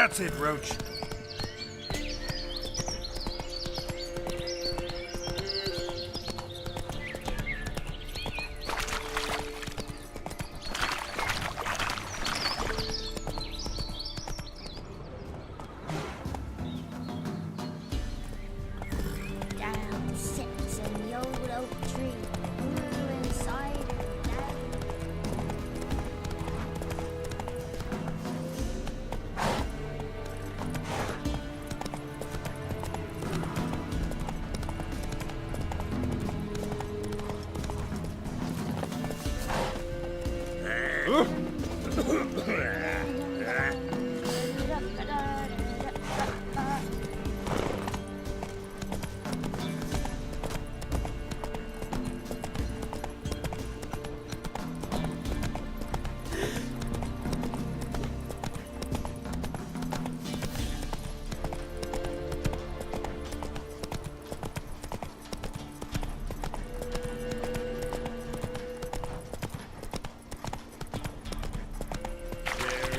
That's it, Roach. Down sits in the old oak tree, brewing cider down. There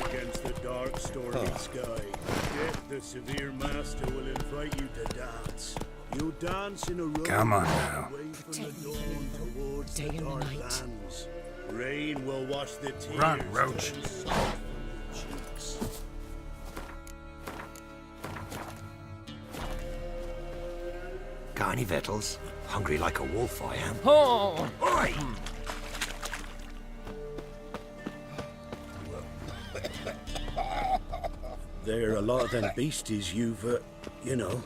against the dark, stormy sky, Death, the severe master, will invite you to dance. You'll dance in a row. Come on now. Away from the dawn towards the Day and dark night. lands. Rain will wash the tears. Run, Roach. turn soft from your cheeks. Got any victuals? Hungry like a wolf, I am. Oh! Oi! There are a lot of them beasties you've, you know.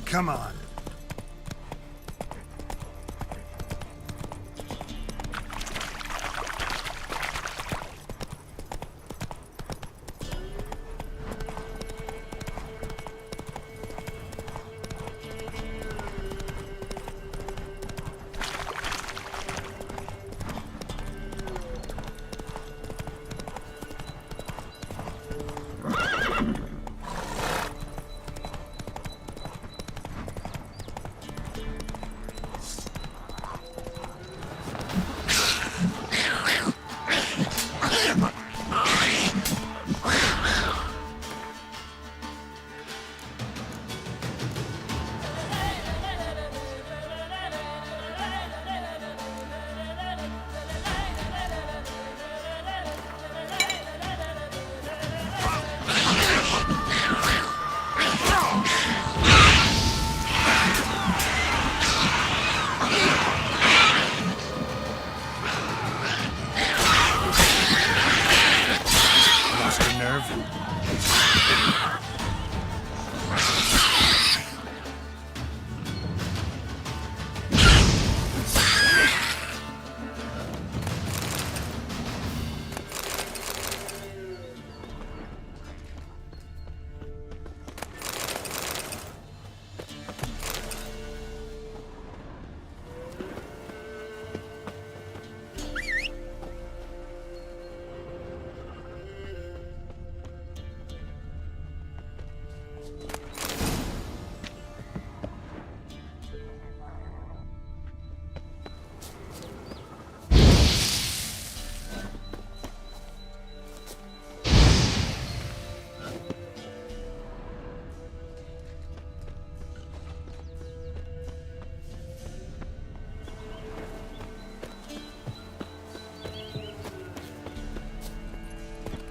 Come on. Lost a nerve?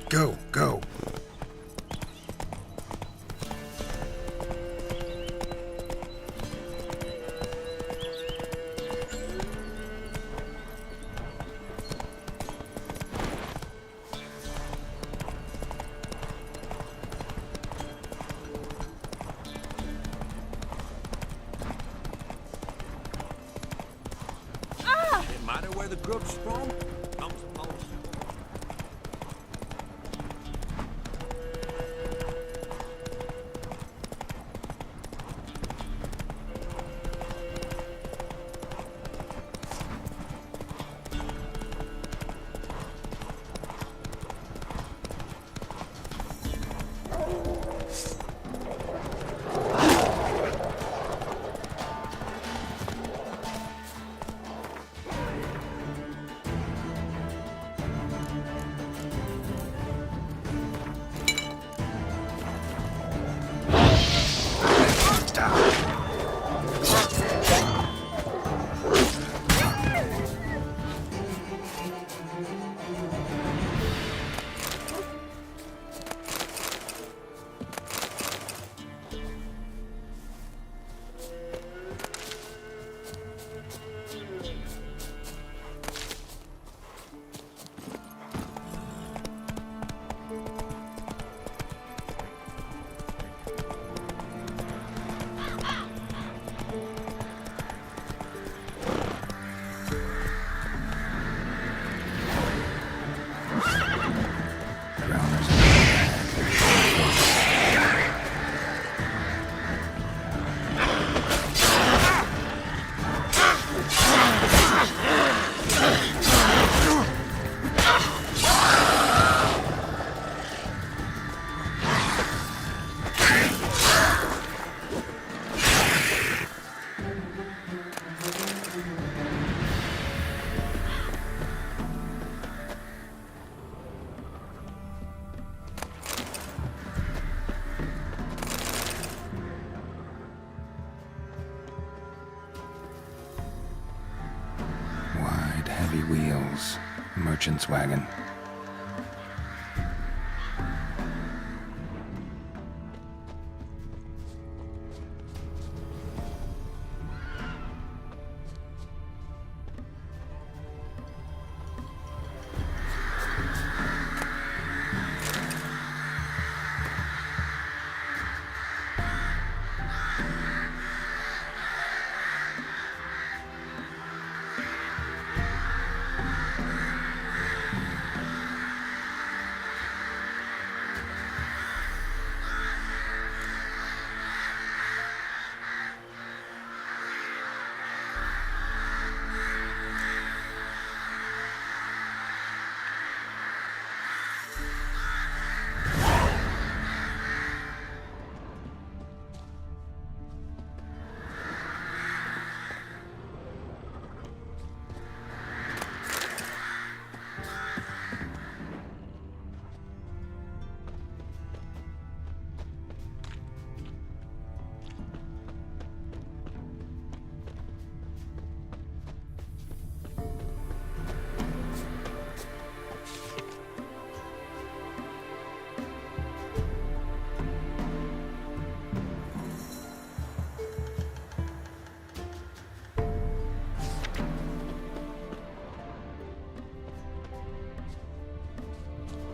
Go, go. It matter where the grub's from? Not supposed. Heavy wheels. Merchant's wagon.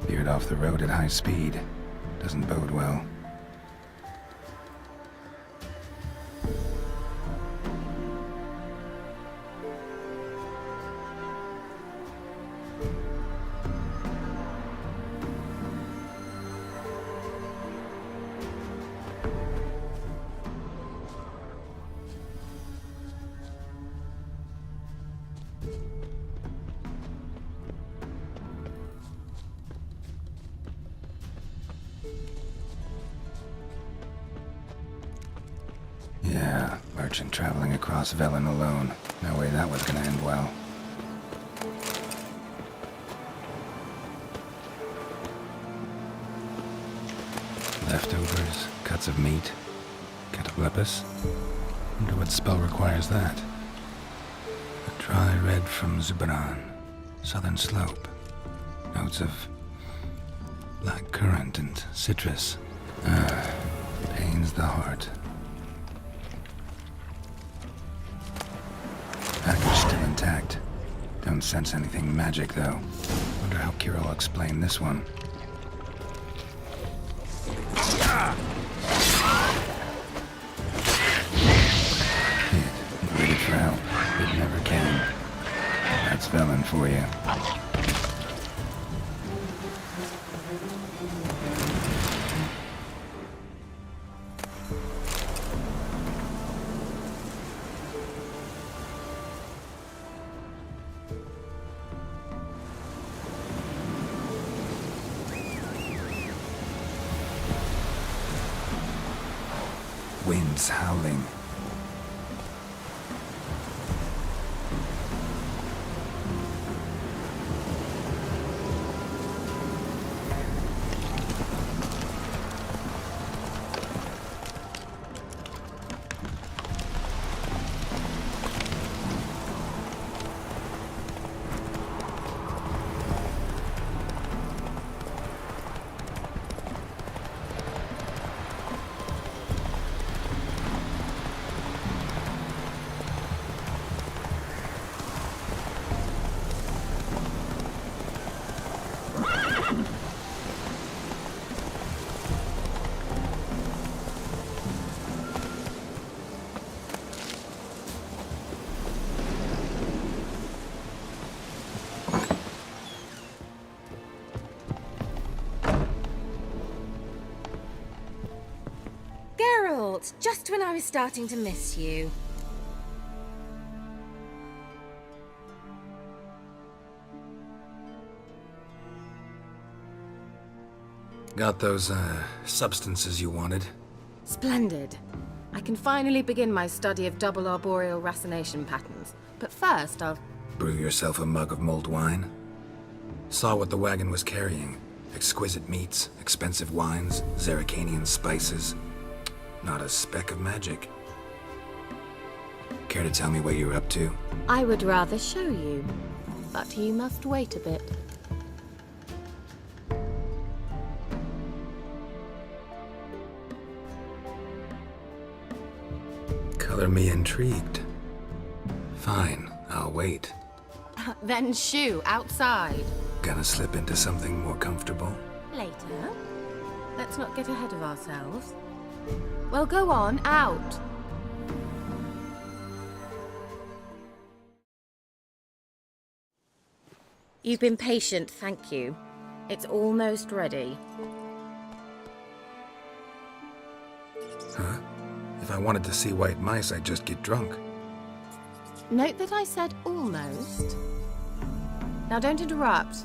Veered off the road at high speed. Doesn't bode well. Yeah, merchant traveling across Velen alone. No way that was gonna end well. Leftovers, cuts of meat, cataplepis. Wonder what spell requires that. A dry red from Zubaran, southern slope. Notes of black currant and citrus. Pains the heart. Package still intact. Don't sense anything magic, though. Wonder how Kira will explain this one. It waited for help. It never came. That's Velen for you. Winds howling. Geralt, just when I was starting to miss you. Got those, substances you wanted? Splendid. I can finally begin my study of double arboreal racination patterns. But first, I'll... Brew yourself a mug of mulled wine? Saw what the wagon was carrying. Exquisite meats, expensive wines, Zerrikanian spices. Not a speck of magic. Care to tell me what you're up to? I would rather show you. but you must wait a bit. Color me intrigued. Fine, I'll wait. Then shoo, outside. Gonna slip into something more comfortable? Later. Let's not get ahead of ourselves. Well, go on, out. You've been patient, thank you. It's almost ready. Huh? If I wanted to see white mice, I'd just get drunk. Note that I said almost. Now don't interrupt.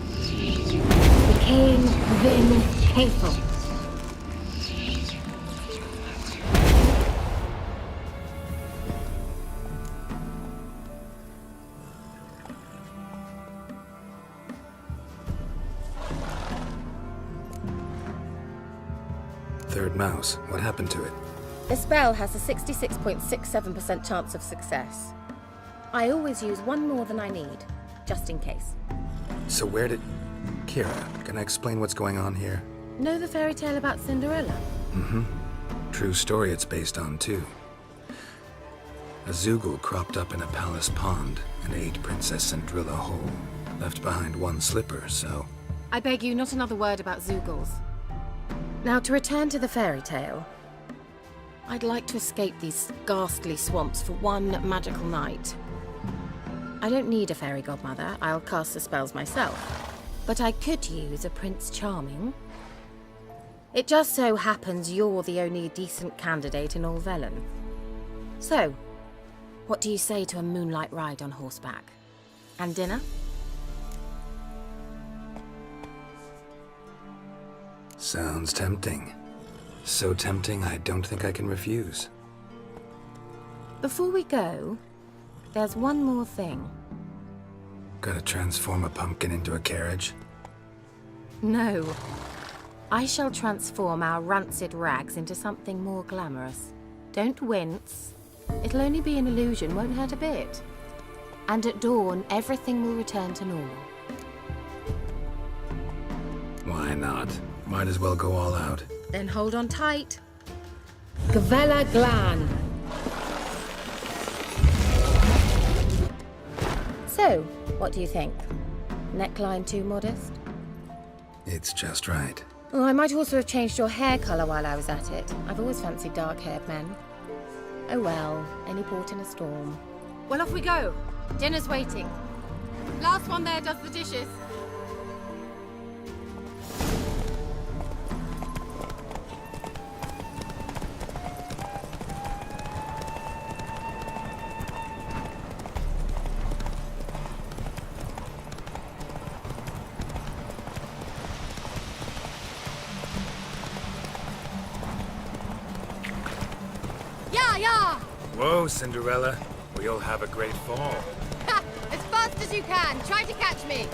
The King Vin Hathel. Third mouse. What happened to it? The spell has a 66.67% chance of success. I always use one more than I need, just in case. So where did... Kira, can I explain what's going on here? Know the fairy tale about Cinderella? Mm-hmm. True story it's based on, too. A Zoogle cropped up in a palace pond and ate Princess Cinderella whole. Left behind one slipper, so... I beg you, not another word about Zoogles. Now, to return to the fairy tale, I'd like to escape these ghastly swamps for one magical night. I don't need a fairy godmother, I'll cast the spells myself. But I could use a Prince Charming. It just so happens you're the only decent candidate in all Velen. So, what do you say to a moonlight ride on horseback? And dinner? Sounds tempting. So tempting, I don't think I can refuse. Before we go, there's one more thing. Gotta transform a pumpkin into a carriage? No. I shall transform our rancid rags into something more glamorous. Don't wince. It'll only be an illusion, won't hurt a bit. And at dawn, everything will return to normal. Why not? Might as well go all out. Then hold on tight. Gavella Glan. So, what do you think? Neckline too modest? It's just right. Oh, I might also have changed your hair colour while I was at it. I've always fancied dark-haired men. Oh well, any port in a storm. Well, off we go. Dinner's waiting. Last one there does the dishes. Whoa, Cinderella. We'll have a great fall. Ha! As fast as you can. Try to catch me.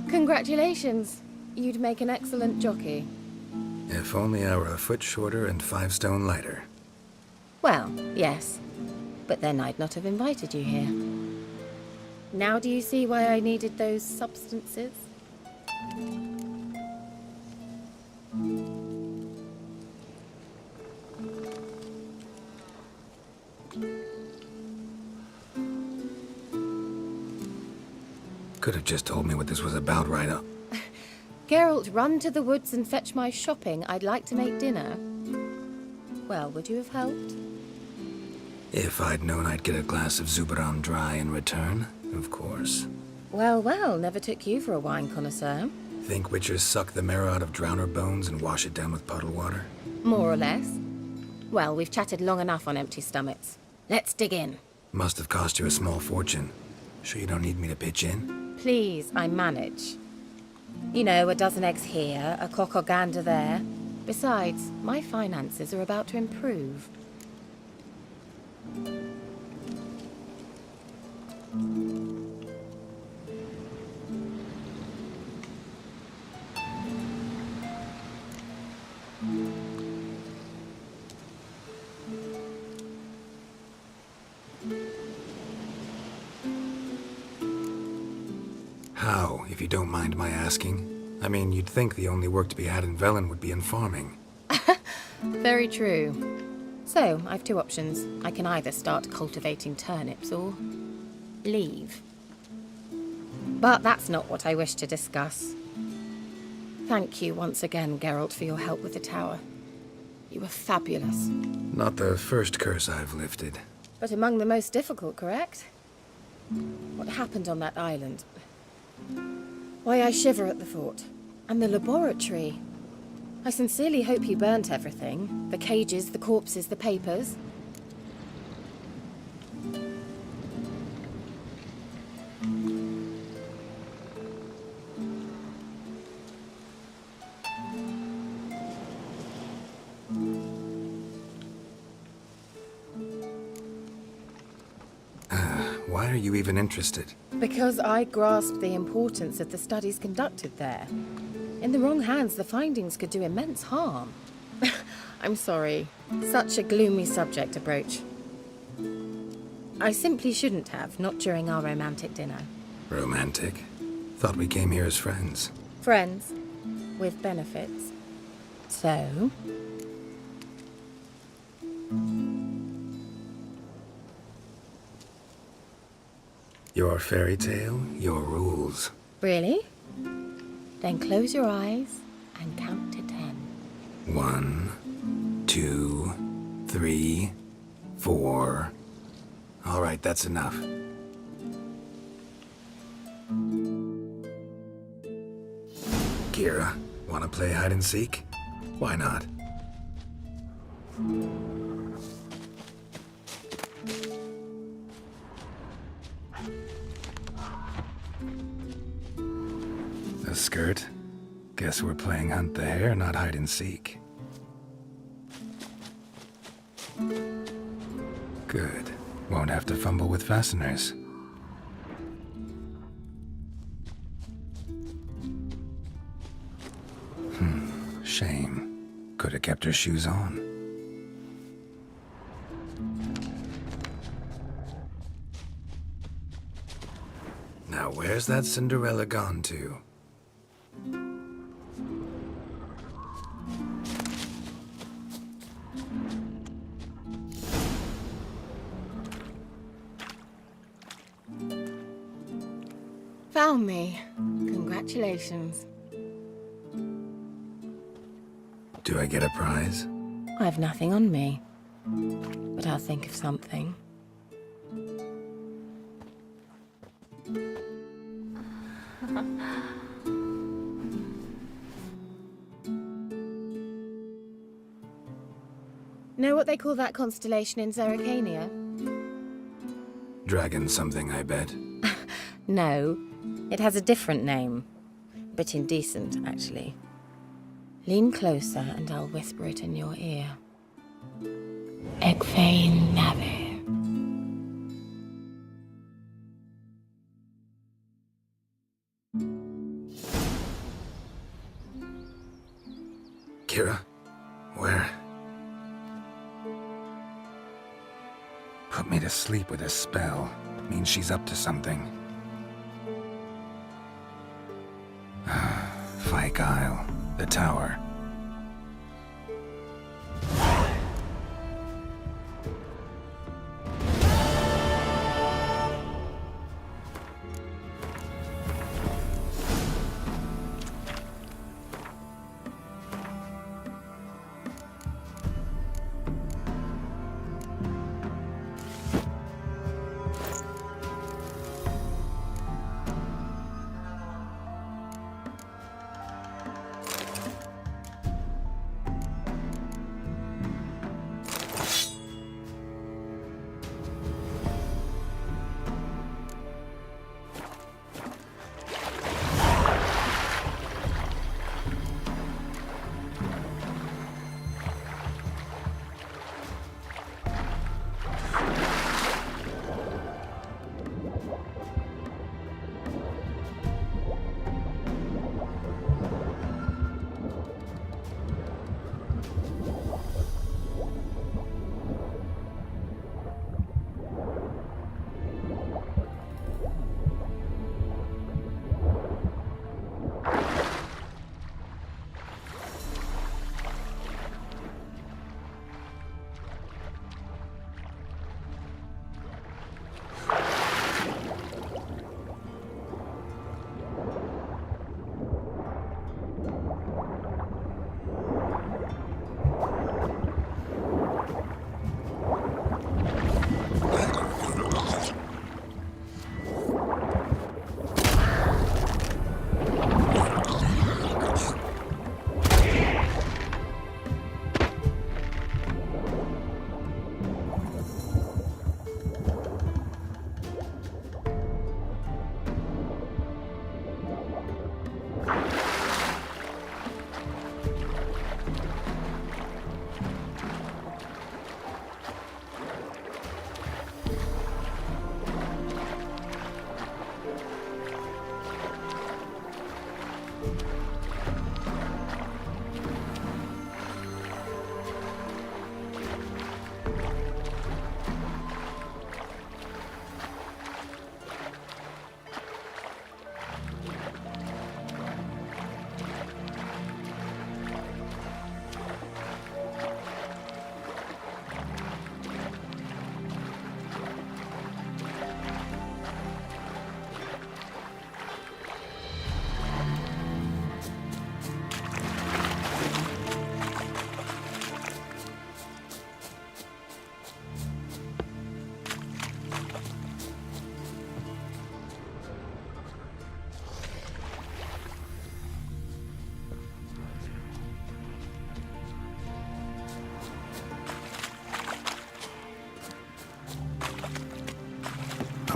Congratulations. You'd make an excellent jockey. If only I were a foot shorter and 5 stone lighter. Well, yes. But then I'd not have invited you here. Now do you see why I needed those substances? Could have just told me what this was about right up. Geralt, run to the woods and fetch my shopping. I'd like to make dinner. Well, would you have helped? If I'd known I'd get a glass of Zubaran dry in return, of course. Well, well, never took you for a wine connoisseur. Think witchers suck the marrow out of drowner bones and wash it down with puddle water? More or less. Well, we've chatted long enough on empty stomachs. Let's dig in. Must have cost you a small fortune. Sure you don't need me to pitch in? Please, I manage. You know, a dozen eggs here, a cock or gander there. Besides, my finances are about to improve. How, if you don't mind my asking? I mean, you'd think the only work to be had in Velen would be in farming. Very true. So, I've two options. I can either start cultivating turnips or leave. But that's not what I wish to discuss. Thank you once again, Geralt, for your help with the tower. You were fabulous. Not the first curse I've lifted. But among the most difficult, correct? What happened on that island? Why, I shiver at the thought. And the laboratory. I sincerely hope you burnt everything. The cages, the corpses, the papers. Why are you even interested? Because I grasped the importance of the studies conducted there. In the wrong hands, the findings could do immense harm. I'm sorry. Such a gloomy subject to broach. I simply shouldn't have, not during our romantic dinner. Romantic? Thought we came here as friends. Friends, with benefits. So? Your fairy tale, your rules. Really? Then close your eyes and count to 10. 1, 2, 3, 4. All right, that's enough. Kira, wanna play hide and seek? Why not? A skirt? Guess we're playing hunt the hare, not hide and seek. Good. Won't have to fumble with fasteners. Shame. Could have kept her shoes on. Now where's that Cinderella gone to? Found me. Congratulations. Do I get a prize? I've nothing on me. But I'll think of something. Know what they call that constellation in Zerrikania? Dragon something, I bet. No, it has a different name. Bit indecent, actually. Lean closer and I'll whisper it in your ear. Egfain Nave. Kira? Where? Put me to sleep with a spell. Means she's up to something. Fyke Isle. The tower.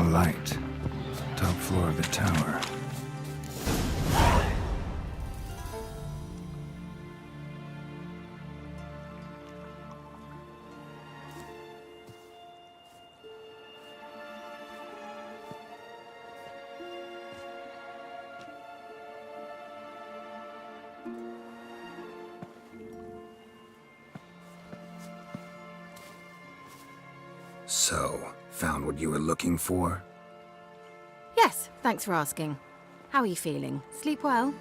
a light. Top floor of the tower. So, found what you were looking for? Yes, thanks for asking. How are you feeling? Sleep well?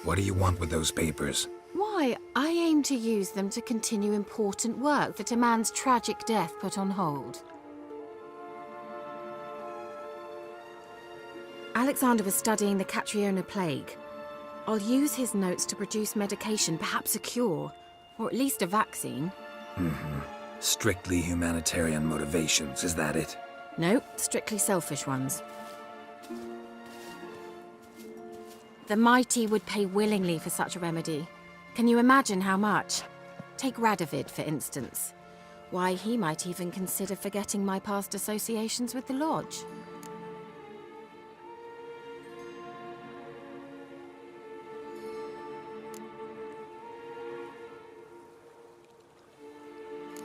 What do you want with those papers? Why, I aim to use them to continue important work that a man's tragic death put on hold. Alexander was studying the Catriona plague. I'll use his notes to produce medication, perhaps a cure, or at least a vaccine. Strictly humanitarian motivations, is that it? No, strictly selfish ones. The mighty would pay willingly for such a remedy. Can you imagine how much? Take Radovid, for instance. Why, he might even consider forgetting my past associations with the Lodge.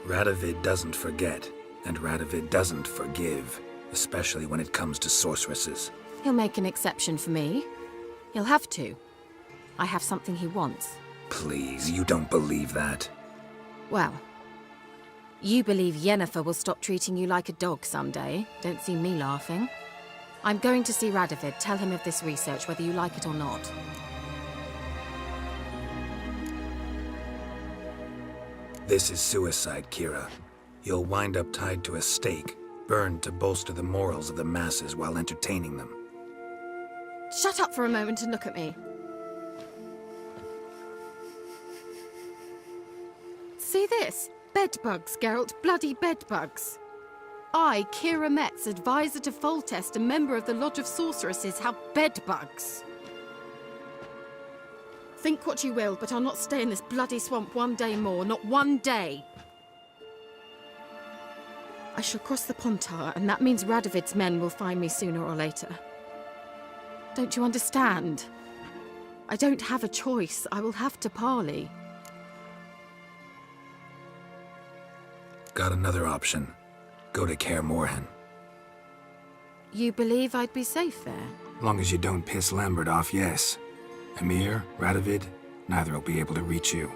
Radovid doesn't forget, and Radovid doesn't forgive, especially when it comes to sorceresses. He'll make an exception for me. He'll have to. I have something he wants. Please, you don't believe that. Well, you believe Yennefer will stop treating you like a dog someday. Don't see me laughing. I'm going to see Radovid, tell him of this research, whether you like it or not. This is suicide, Kira. You'll wind up tied to a stake, burned to bolster the morals of the masses while entertaining them. Shut up for a moment and look at me. See this? Bedbugs, Geralt. Bloody bedbugs. I, Kira Metz, advisor to Foltest, a member of the Lodge of Sorceresses, have bedbugs. Think what you will, but I'll not stay in this bloody swamp one day more. Not one day. I shall cross the Pontar, and that means Radovid's men will find me sooner or later. Don't you understand? I don't have a choice. I will have to parley. Got another option. Go to Kaer Morhen. You believe I'd be safe there? Long as you don't piss Lambert off, yes. Emir, Radovid, neither will be able to reach you.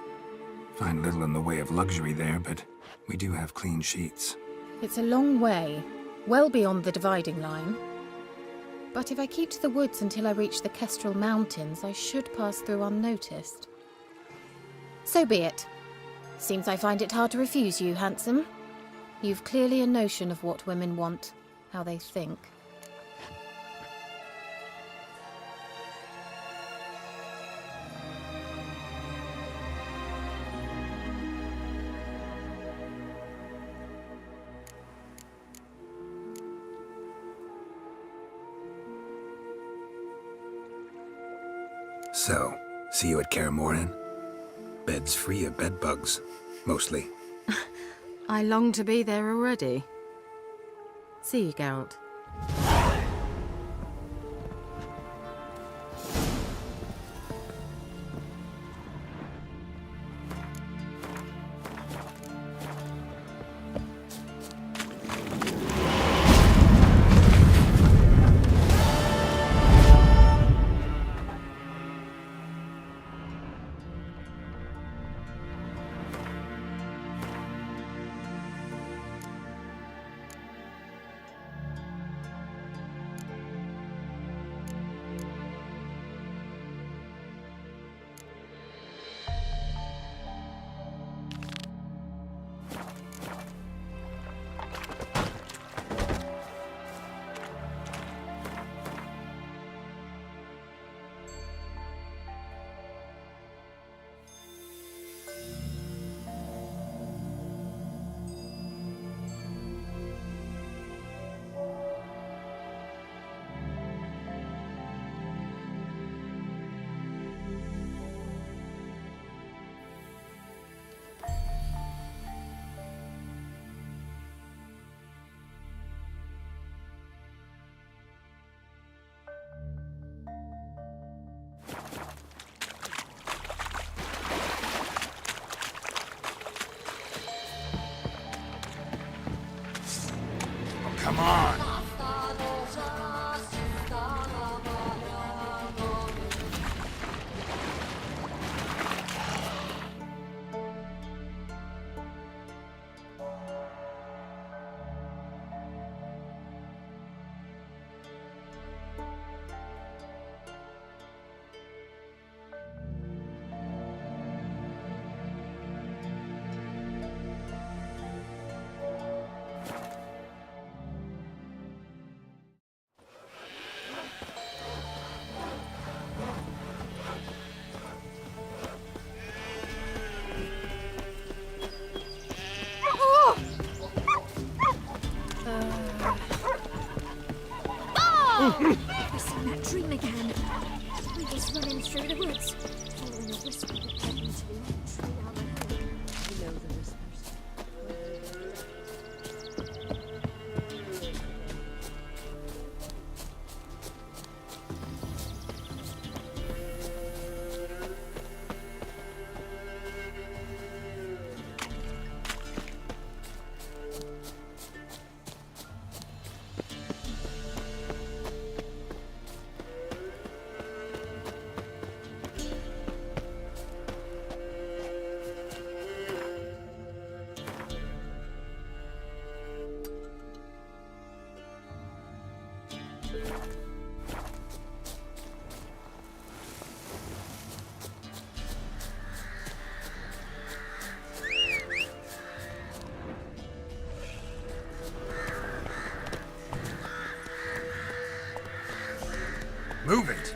Find little in the way of luxury there, but we do have clean sheets. It's a long way, well beyond the dividing line. But if I keep to the woods until I reach the Kestrel Mountains, I should pass through unnoticed. So be it. Seems I find it hard to refuse you, handsome. You've clearly a notion of what women want, how they think. So, see you at Kaer Morhen? Beds free of bedbugs, mostly. I long to be there already. See you, Geralt. running through the woods, following a whisper that led me to the oak tree on the hill. You know the whispers. Move it!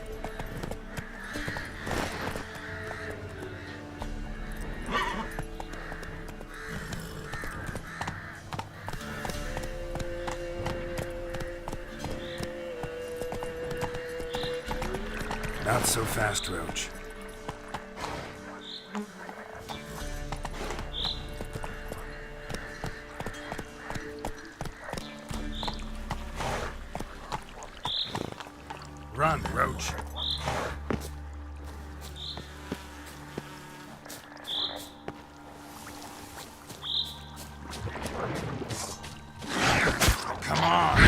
Not so fast, Roach. Run, Roach. Come on!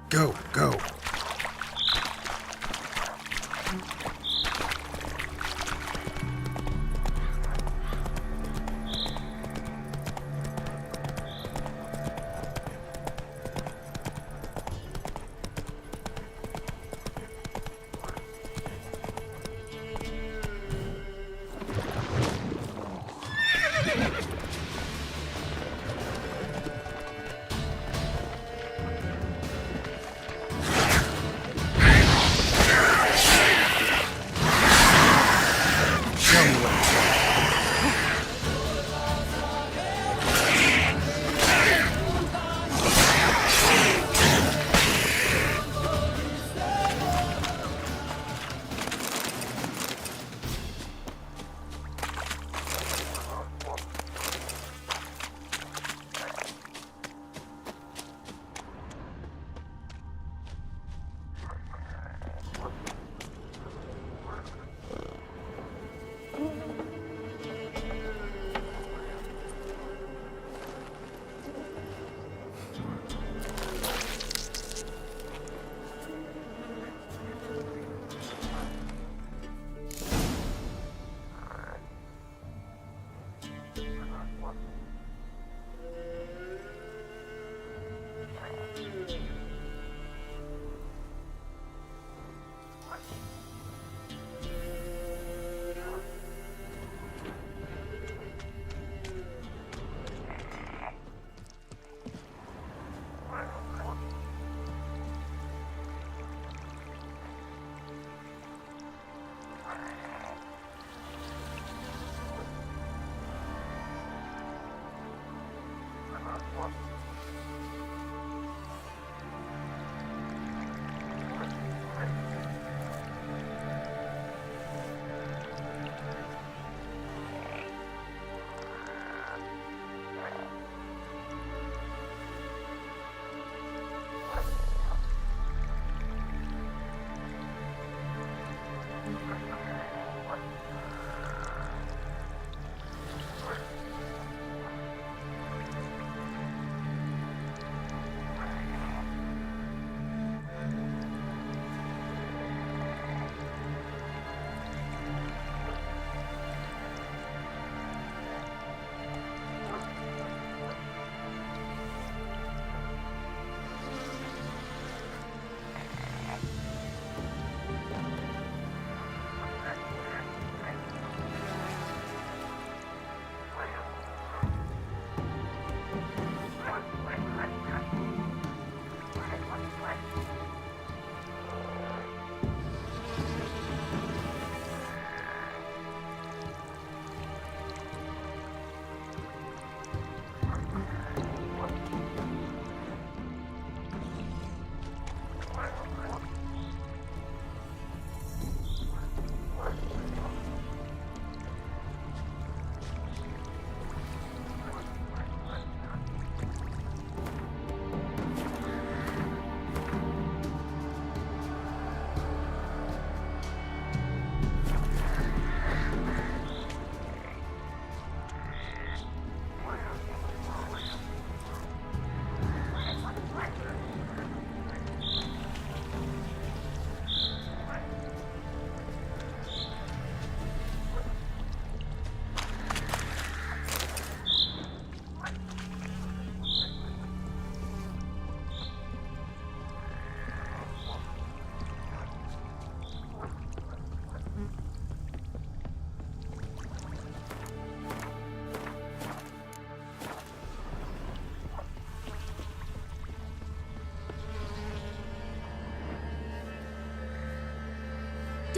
Go, go.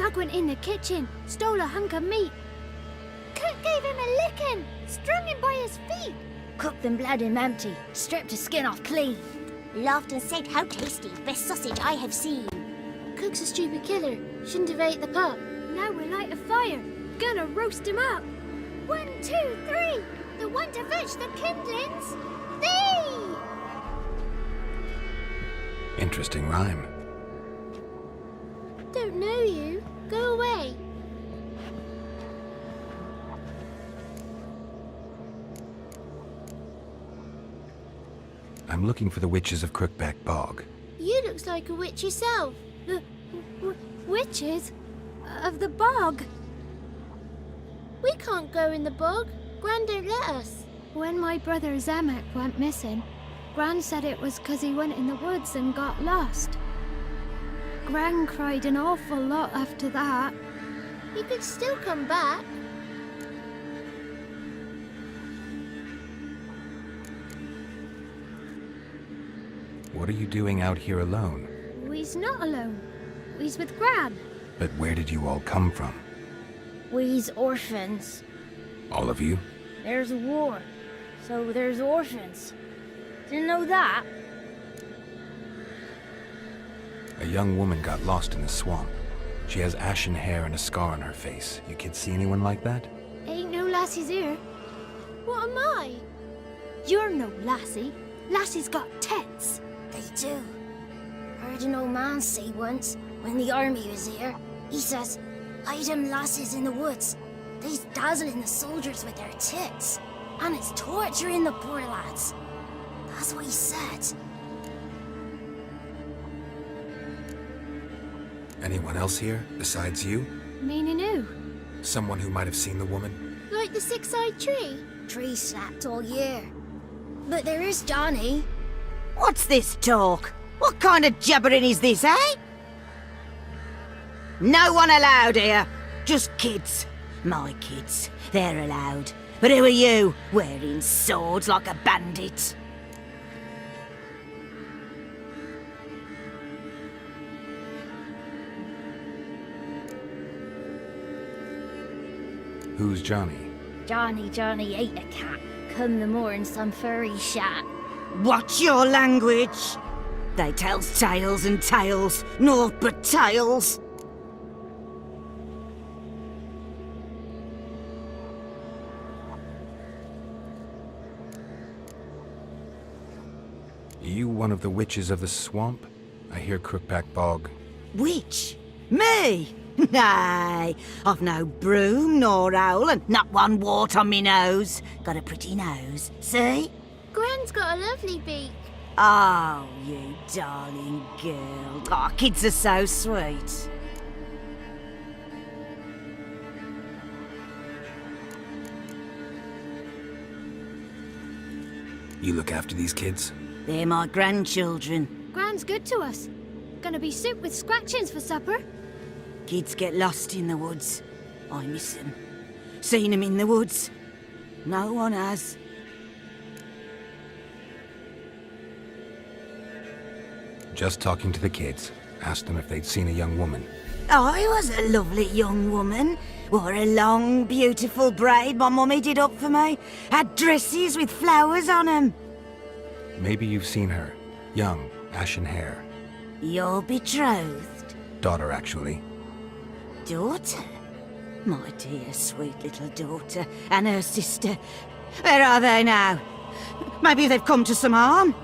Hag went in the kitchen, stole a hunk of meat. Cook gave him a licking, strung him by his feet. Cooked and bled him empty, stripped his skin off clean. Laughed and said, how tasty, best sausage I have seen. Cook's a stupid killer, shouldn't have ate the pup. Now we light a fire, gonna roast him up. 1, 2, 3, the one to fetch the kindlings. Thee! Interesting rhyme. Don't know you. Go away. I'm looking for the witches of Crookback Bog. You looks like a witch yourself. The witches of the bog. We can't go in the bog. Gran don't let us. When my brother Zemek went missing, Gran said it was 'cause he went in the woods and got lost. Gran cried an awful lot after that. He could still come back. What are you doing out here alone? We's not alone. We's with Gran. But where did you all come from? We's orphans. All of you? There's a war, so there's orphans. Didn't know that? A young woman got lost in the swamp. She has ashen hair and a scar on her face. You kids see anyone like that? Ain't no lassies here. What am I? You're no lassie. Lassies got tits. They do. Heard an old man say once, when the army was here, he says, hide them lasses in the woods. They's dazzling the soldiers with their tits. And it's torturing the poor lads. That's what he said. Anyone else here besides you? Meaning who? Someone who might have seen the woman? Like the six-eyed tree? Tree slapped all year. But there is Johnny. What's this talk? What kind of jabbering is this, eh? No one allowed here. Just kids. My kids. They're allowed. But who are you, wearing swords like a bandit? Who's Johnny? Johnny ate a cat. Come the morn some furry shat. Watch your language. They tells tales and tales, naught but tales. You one of the witches of the swamp? I hear Crookback Bog. Witch? Me? Nay, I've no broom nor owl and not one wart on me nose. Got a pretty nose, see? Gran's got a lovely beak. Oh, you darling girl. Oh, kids are so sweet. You look after these kids? They're my grandchildren. Gran's good to us. Gonna be soup with scratchings for supper. Kids get lost in the woods. I miss them. Seen them in the woods. No one has. Just talking to the kids. Asked them if they'd seen a young woman. I was a lovely young woman. Wore a long, beautiful braid my mummy did up for me. Had dresses with flowers on 'em. Maybe you've seen her. Young, ashen hair. Your betrothed? Daughter, actually. Daughter? My dear, sweet little daughter. And her sister. Where are they now? Maybe they've come to some harm?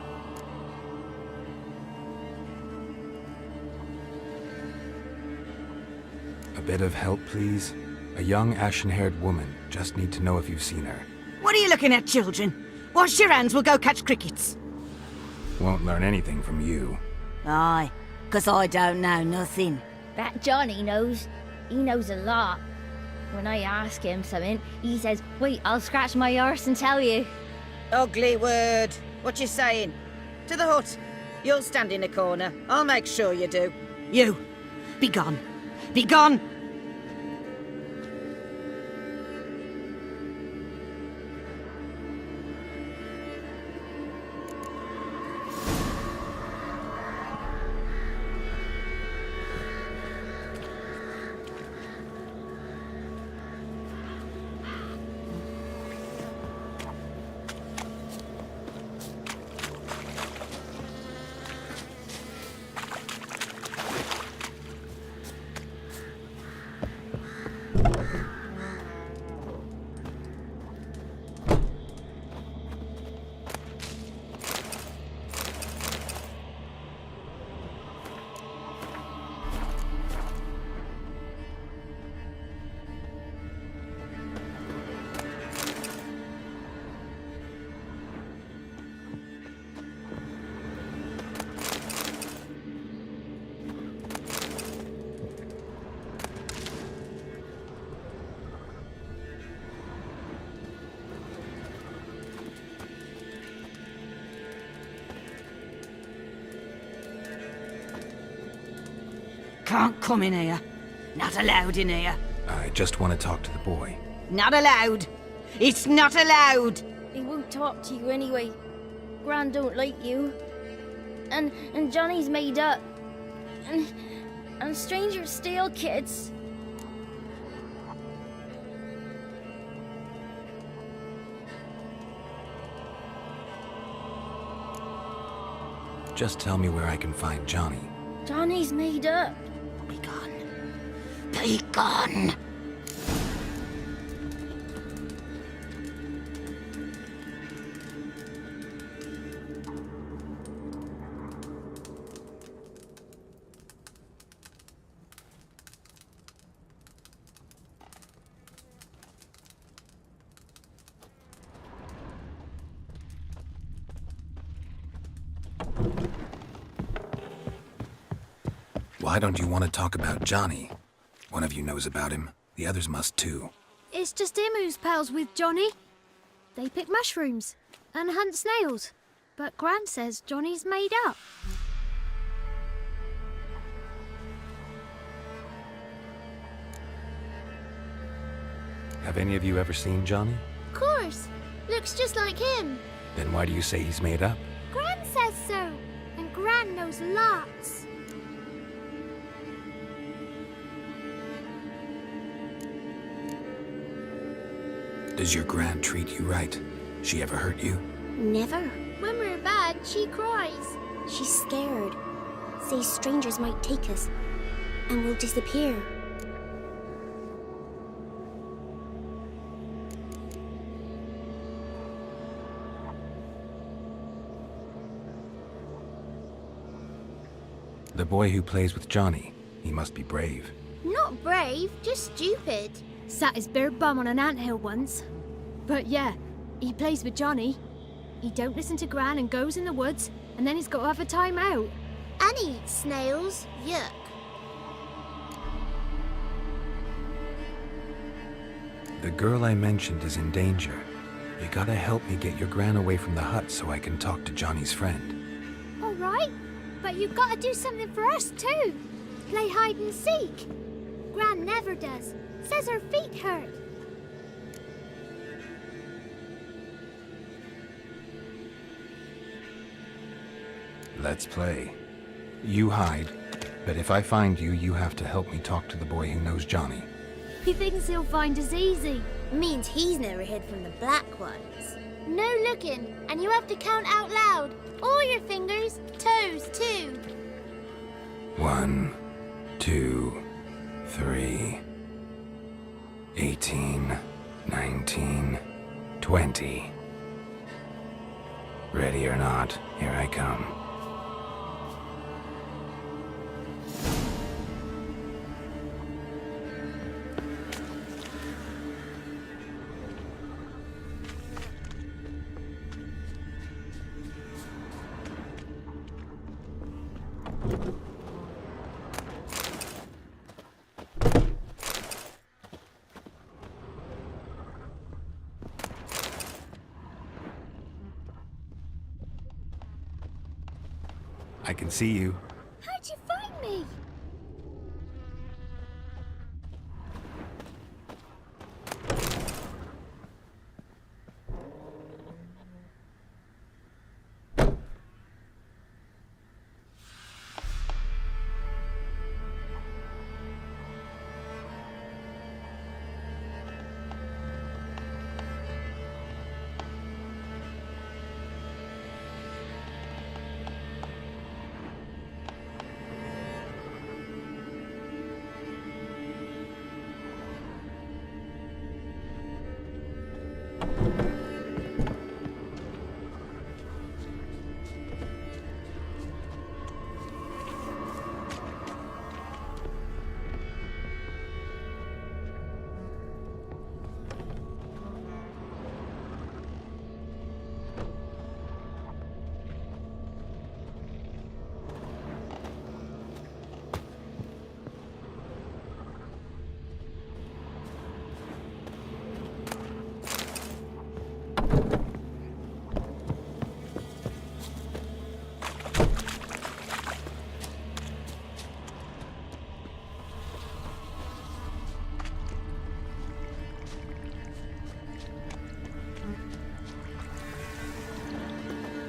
A bit of help, please? A young, ashen-haired woman. Just need to know if you've seen her. What are you looking at, children? Wash your hands, we'll go catch crickets. Won't learn anything from you. Aye, 'cause I don't know nothing. That Johnny knows. He knows a lot. When I ask him something, he says, wait, I'll scratch my arse and tell you. Ugly word. What you saying? To the hut. You'll stand in a corner. I'll make sure you do. You, be gone. Be gone! can't come in here. Not allowed in here. I just want to talk to the boy. Not allowed. It's not allowed. He won't talk to you anyway. Gran don't like you. And Johnny's made up. And strangers steal kids. Just tell me where I can find Johnny. Johnny's made up. Be gone. Be gone. Why don't you want to talk about Johnny? One of you knows about him. The others must too. It's just him who's pals with Johnny. They pick mushrooms and hunt snails. But Gran says Johnny's made up. Have any of you ever seen Johnny? Of course. Looks just like him. Then why do you say he's made up? Gran says so. And Gran knows lots. Does your Gran treat you right? She ever hurt you? Never. When we're bad, she cries. She's scared. Says strangers might take us. And we'll disappear. The boy who plays with Johnny. He must be brave. Not brave, just stupid. Sat his bare bum on an anthill once. But yeah, he plays with Johnny. He don't listen to Gran and goes in the woods, and then he's got to have a time out. And he eats snails. Yuck. The girl I mentioned is in danger. You gotta help me get your Gran away from the hut so I can talk to Johnny's friend. All right, but you've got to do something for us too. Play hide and seek. Gran never does. Says her feet hurt. Let's play. You hide, but if I find you, you have to help me talk to the boy who knows Johnny. He thinks he'll find us easy. Means he's never hid from the black ones. No looking, and you have to count out loud. All your fingers, toes too. 1, 2, 3, 18, 19, 20. Ready or not, here I come. I can see you. How'd you find me?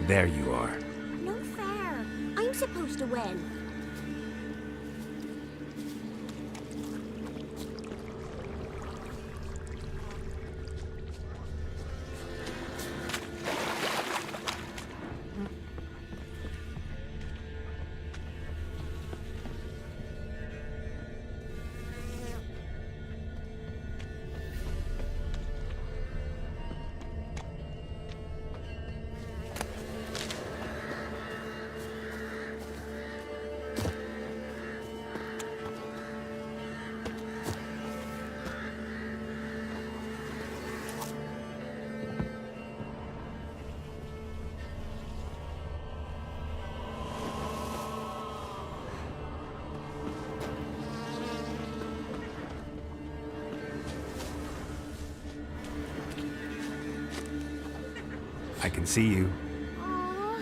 There you are. No fair. I'm supposed to win. I can see you. Aww.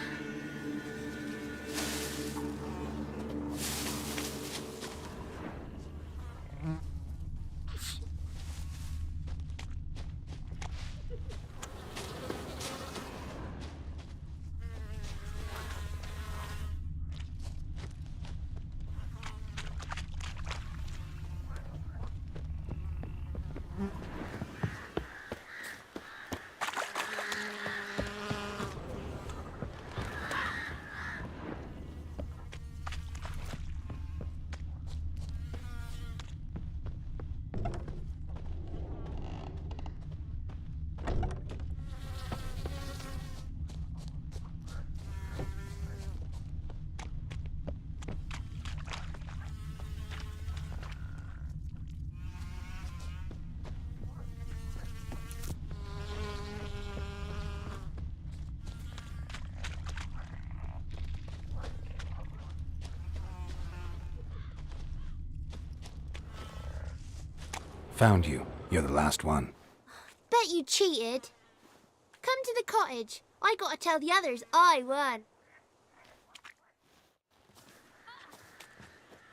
Found you. You're the last one. Bet you cheated. Come to the cottage. I gotta tell the others I won.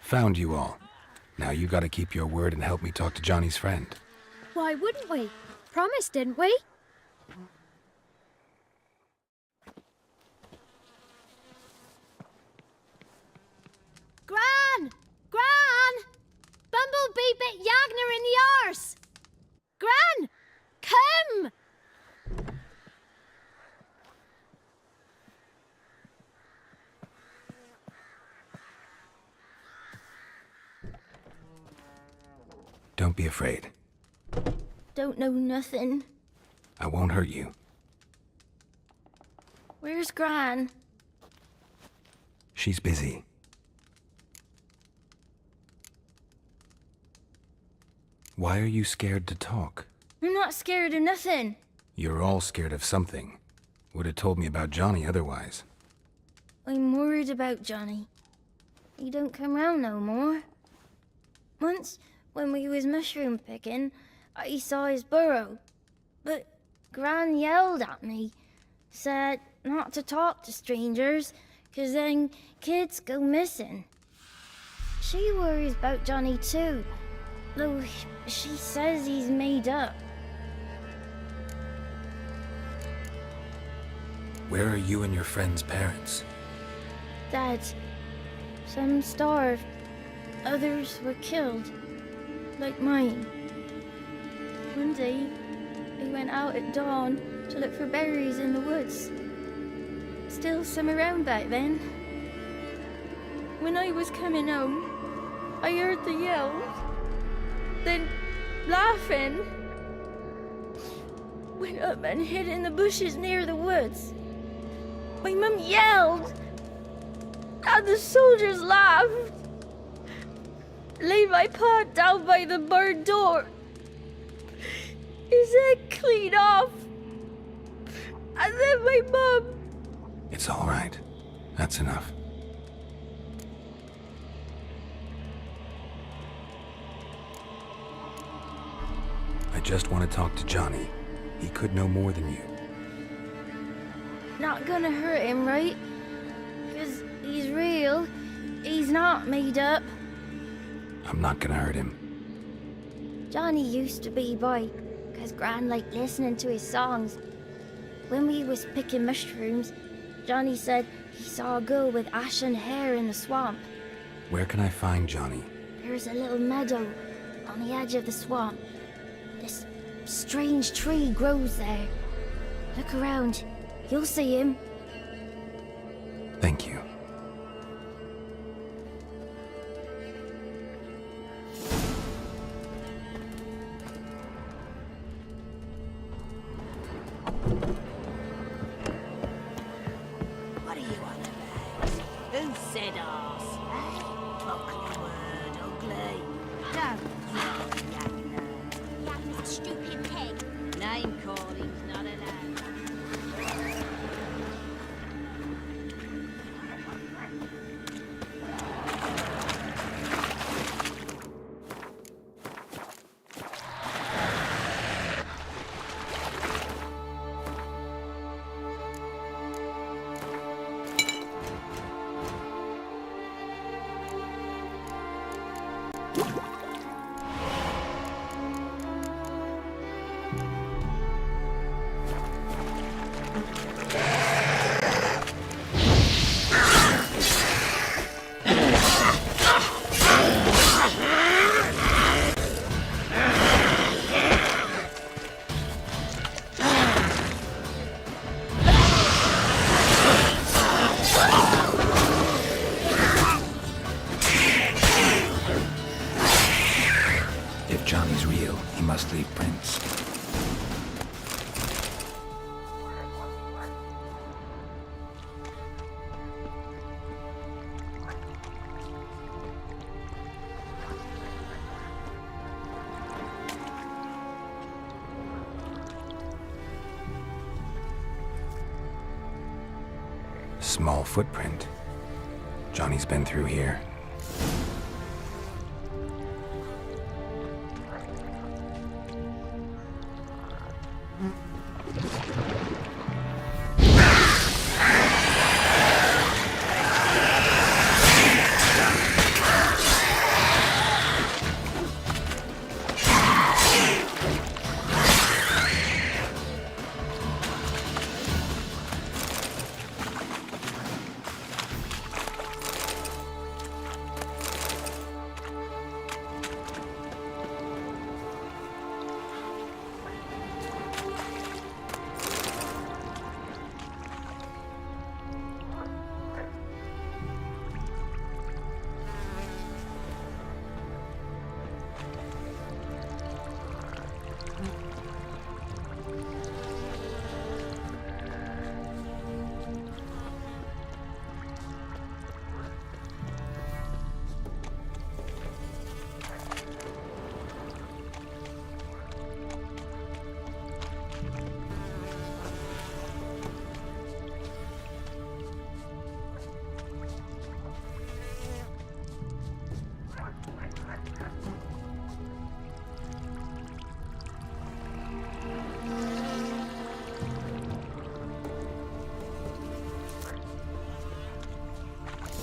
Found you all. Now you gotta keep your word and help me talk to Johnny's friend. Why wouldn't we? Promised, didn't we? Gran! Gran! Bumblebee bit Yagner in the arse! Gran! Come! Don't be afraid. Don't know nothing. I won't hurt you. Where's Gran? She's busy. Why are you scared to talk? I'm not scared of nothing. You're all scared of something. Would have told me about Johnny otherwise. I'm worried about Johnny. He don't come round no more. Once, when we was mushroom picking, I saw his burrow. But Gran yelled at me, said not to talk to strangers, 'cause then kids go missing. She worries about Johnny too, though she says he's made up. Where are you and your friend's parents? Dad, some starved, others were killed, like mine. One day, we went out at dawn to look for berries in the woods. Still some around back then. When I was coming home, I heard the yells, then laughing. Went up and hid in the bushes near the woods. My mum yelled, and the soldiers laughed. Laid my pa down by the barn door. His head clean off. And then my mum. It's all right. That's enough. I just want to talk to Johnny. He could know more than you. Not gonna hurt him, right? 'Cause he's real. He's not made up. I'm not gonna hurt him. Johnny used to be boy, 'cause Gran liked listening to his songs. When we was picking mushrooms, Johnny said he saw a girl with ashen hair in the swamp. Where can I find Johnny? There's a little meadow on the edge of the swamp. This strange tree grows there. Look around. You'll see him. Thank you. What are you on about? Who said arse? Eh? Ugly word, ugly. Don't you, Yagna. Yagna's a stupid pig. Name calling's not allowed. If Johnny's real, he must leave prints. Small footprint. Johnny's been through here.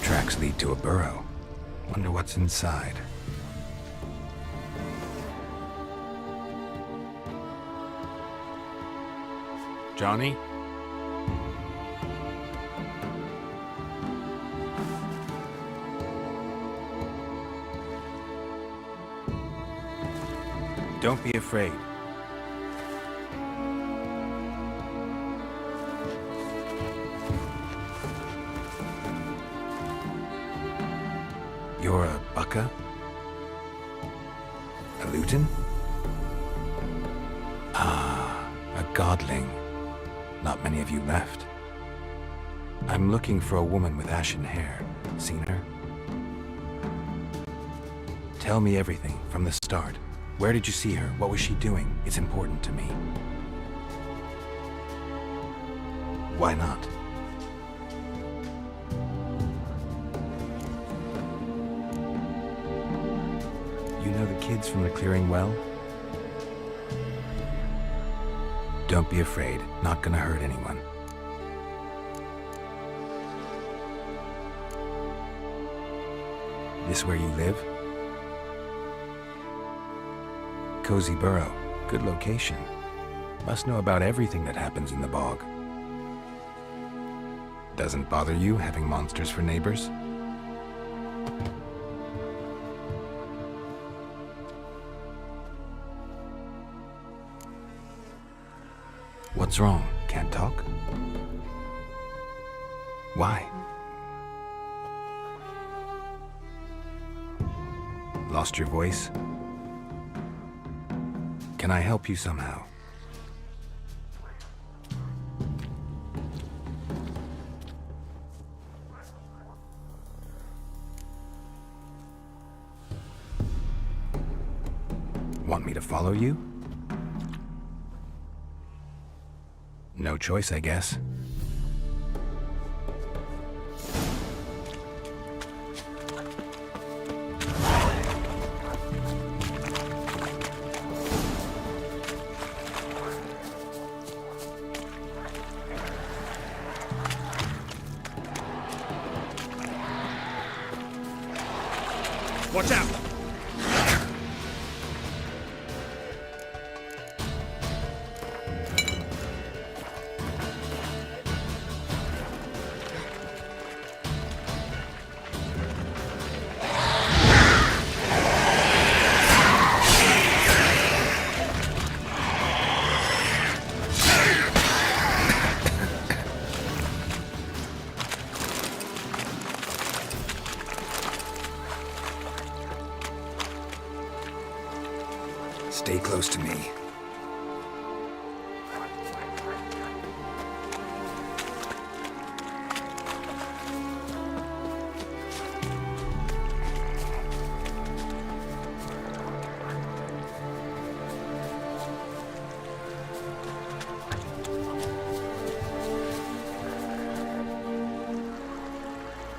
Tracks lead to a burrow. Wonder what's inside. Johnny? Don't be afraid. You're a Bucca? A Luton? Ah, a godling. Not many of you left. I'm looking for a woman with ashen hair. Seen her? Tell me everything from the start. Where did you see her? What was she doing? It's important to me. Why not? You know the kids from the clearing well? Don't be afraid. Not gonna hurt anyone. This where you live? Cozy Burrow. Good location. Must know about everything that happens in the bog. Doesn't bother you having monsters for neighbors? What's wrong? Can't talk? Why? Lost your voice? Can I help you somehow? Want me to follow you? No choice, I guess. Watch out! Stay close to me.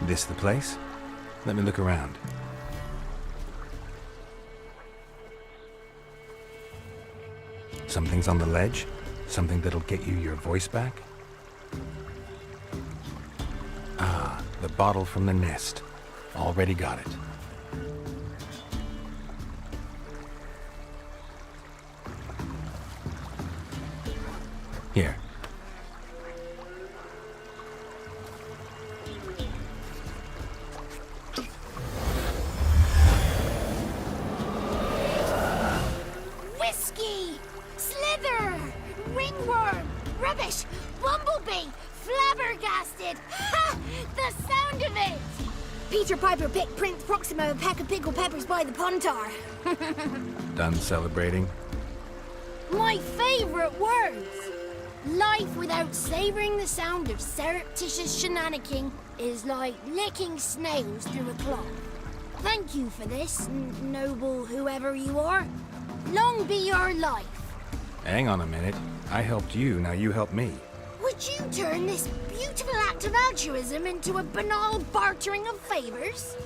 This the place? Let me look around. Something's on the ledge? Something that'll get you your voice back? Ah, the bottle from the nest. Already got it. Here. Whiskey! Slither! Ringworm! Rubbish! Bumblebee! Flabbergasted! Ha! The sound of it! Peter Piper picked Prince Proximo a peck of pickled peppers by the Pontar. Done celebrating? My favorite words! Life without savoring the sound of surreptitious shenanigans is like licking snails through a cloth. Thank you for this, noble whoever you are. Long be your life. Hang on a minute. I helped you, now you help me. Would you turn this beautiful act of altruism into a banal bartering of favors?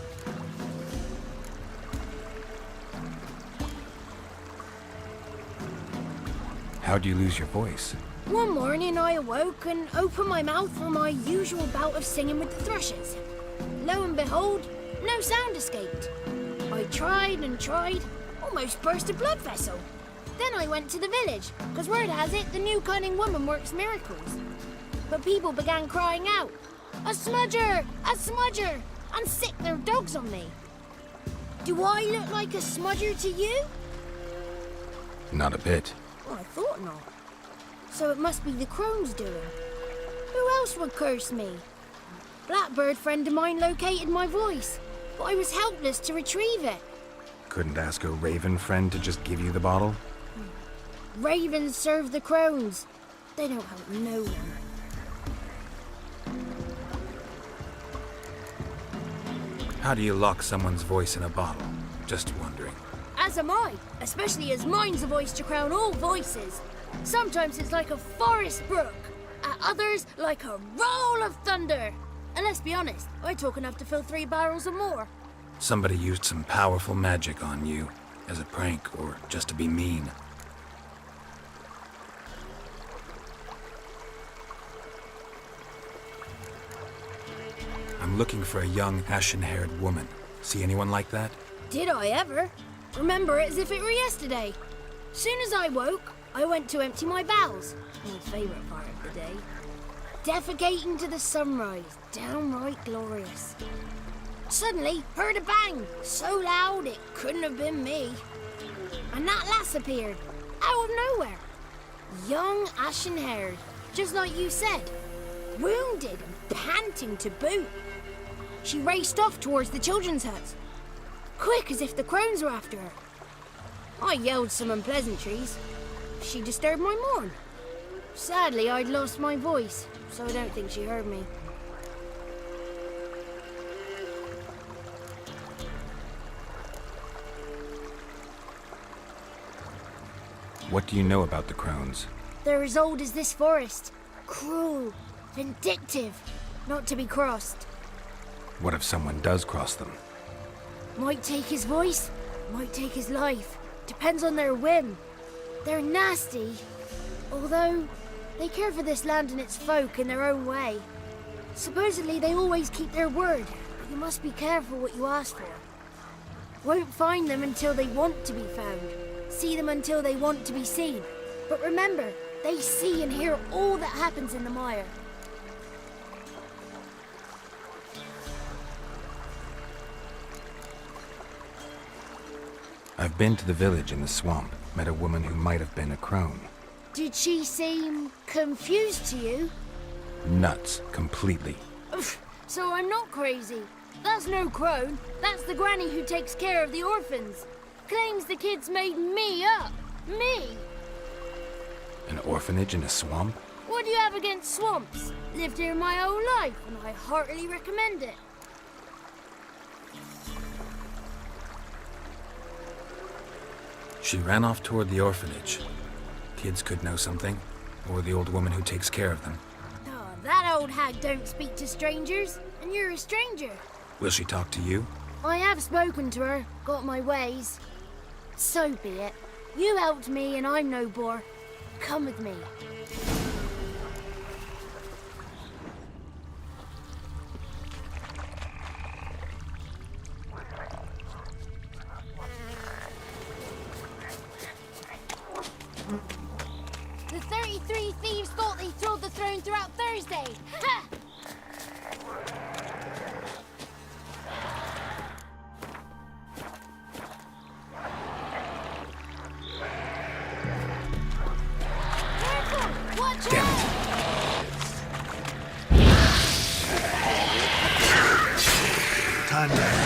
How'd you lose your voice? One morning I awoke and opened my mouth for my usual bout of singing with the thrushes. Lo and behold, no sound escaped. I tried and tried, almost burst a blood vessel. Then I went to the village, because word has it the new cunning woman works miracles. But people began crying out, "A smudger! A smudger!" and sick their dogs on me. Do I look like a smudger to you? Not a bit. Well, I thought not. So it must be the crone's doing. Who else would curse me? Blackbird friend of mine located my voice, but I was helpless to retrieve it. Couldn't ask a raven friend to just give you the bottle? Ravens serve the crones. They don't help no one. How do you lock someone's voice in a bottle? Just wondering. As am I, especially as mine's a voice to crown all voices. Sometimes it's like a forest brook, at others like a roll of thunder. And let's be honest, I talk enough to fill 3 barrels or more. Somebody used some powerful magic on you, as a prank or just to be mean. I'm looking for a young, ashen-haired woman. See anyone like that? Did I ever? Remember it as if it were yesterday. Soon as I woke, I went to empty my bowels. My favourite part of the day. defecating to the sunrise. Downright glorious. Suddenly, heard a bang, so loud it couldn't have been me. And that lass appeared, out of nowhere. Young, ashen-haired, just like you said. Wounded and panting to boot. She raced off towards the children's hut. Quick as if the crones were after her. I yelled some unpleasantries. She disturbed my morn. Sadly, I'd lost my voice, so I don't think she heard me. What do you know about the crones? They're as old as this forest. Cruel, vindictive, not to be crossed. What if someone does cross them? Might take his voice, might take his life. Depends on their whim. They're nasty, although they care for this land and its folk in their own way. Supposedly they always keep their word, but you must be careful what you ask for. Won't find them until they want to be found. See them until they want to be seen. But remember, they see and hear all that happens in the mire. I've been to the village in the swamp, met a woman who might have been a crone. Did she seem confused to you? Nuts, completely. So I'm not crazy. That's no crone. That's the granny who takes care of the orphans. Claims the kids made me up. Me! An orphanage in a swamp? What do you have against swamps? Lived here my whole life, and I heartily recommend it. She ran off toward the orphanage. Kids could know something, or the old woman who takes care of them. Oh, that old hag don't speak to strangers, and you're a stranger. Will she talk to you? I have spoken to her, got my ways. So be it. You helped me, and I'm no bore. Come with me. The 33 thieves thought they thrilled the throne throughout Thursday. Ha! Careful! Watch out! Time down.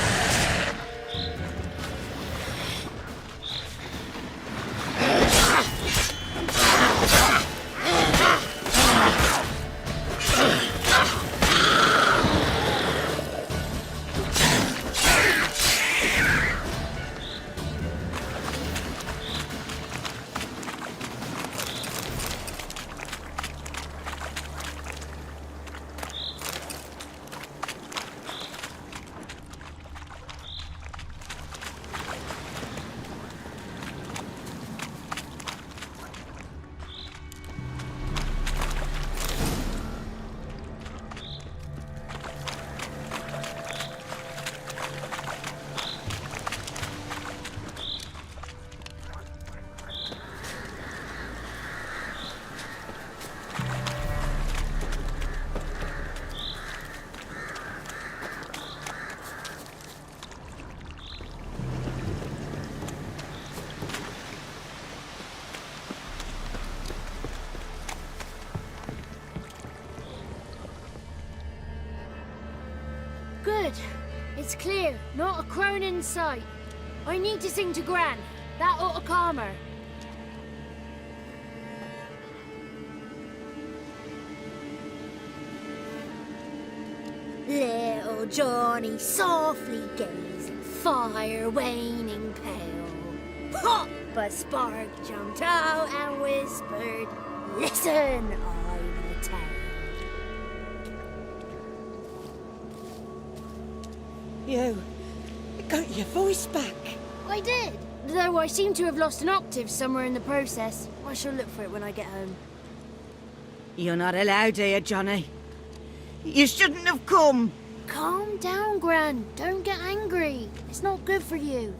Good. It's clear. Not a crone in sight. I need to sing to Gran. That ought to calm her. Little Johnny softly gazing, fire waning pale. Pop! A spark jumped out and whispered, "Listen, I will tell." You got your voice back. I did, though I seem to have lost an octave somewhere in the process. I shall look for it when I get home. You're not allowed here, Johnny. You shouldn't have come. Calm down, Gran. Don't get angry. It's not good for you.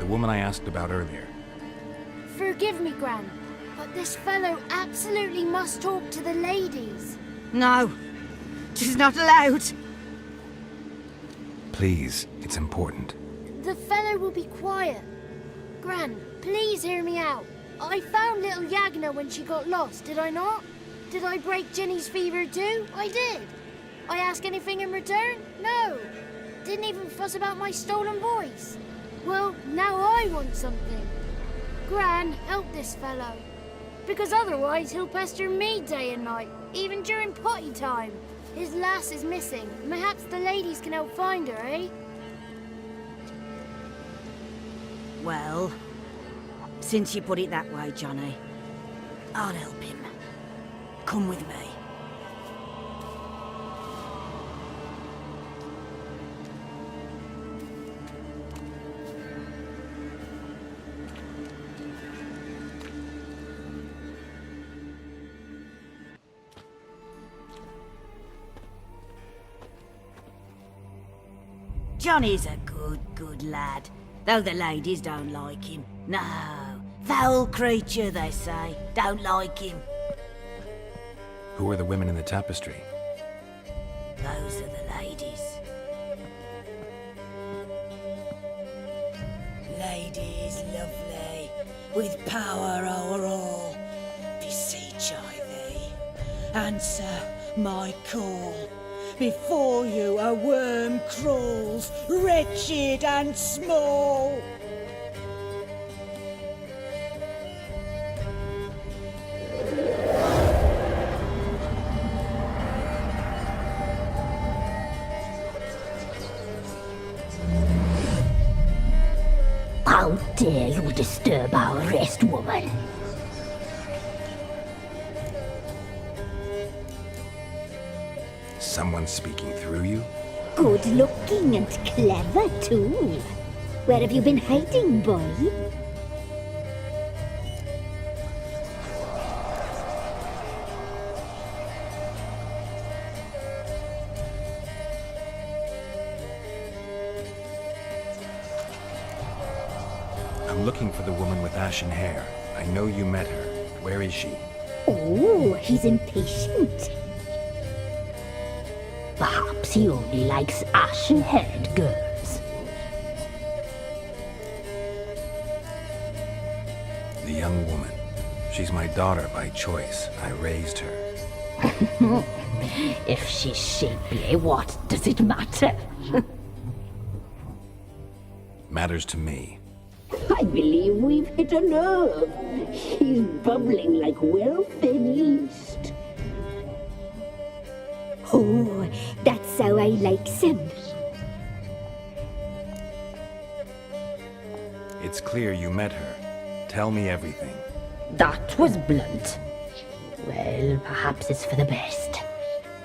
The woman I asked about earlier. Forgive me, Gran, but this fellow absolutely must talk to the ladies. No, she's not allowed. Please, it's important. The fellow will be quiet. Gran, please hear me out. I found little Yagna when she got lost, did I not? Did I break Ginny's fever too? I did. I ask anything in return? No. Didn't even fuss about my stolen voice. Well, now I want something. Gran, help this fellow. Because otherwise he'll pester me day and night, even during potty time. His lass is missing. Perhaps the ladies can help find her, eh? Well, since you put it that way, Johnny, I'll help him. Come with me. Johnny's a good lad, though the ladies don't like him. No, foul creature, they say. Don't like him. Who are the women in the tapestry? Those are the ladies. Ladies lovely, with power o'er all. Beseech I thee, answer my call. Before you a worm crawls, wretched and small. How dare you disturb our rest, woman? Someone speaking through you? Good looking and clever, too. Where have you been hiding, boy? I'm looking for the woman with ashen hair. I know you met her. Where is she? Oh, he's impatient. Perhaps he only likes ashen-haired girls. The young woman. She's my daughter by choice. I raised her. If she's shapely, what does it matter? Matters to me. I believe we've hit a nerve. He's bubbling like well-fed yeast. Oh, that's how I likes him. It's clear you met her. Tell me everything. That was blunt. Well, perhaps it's for the best.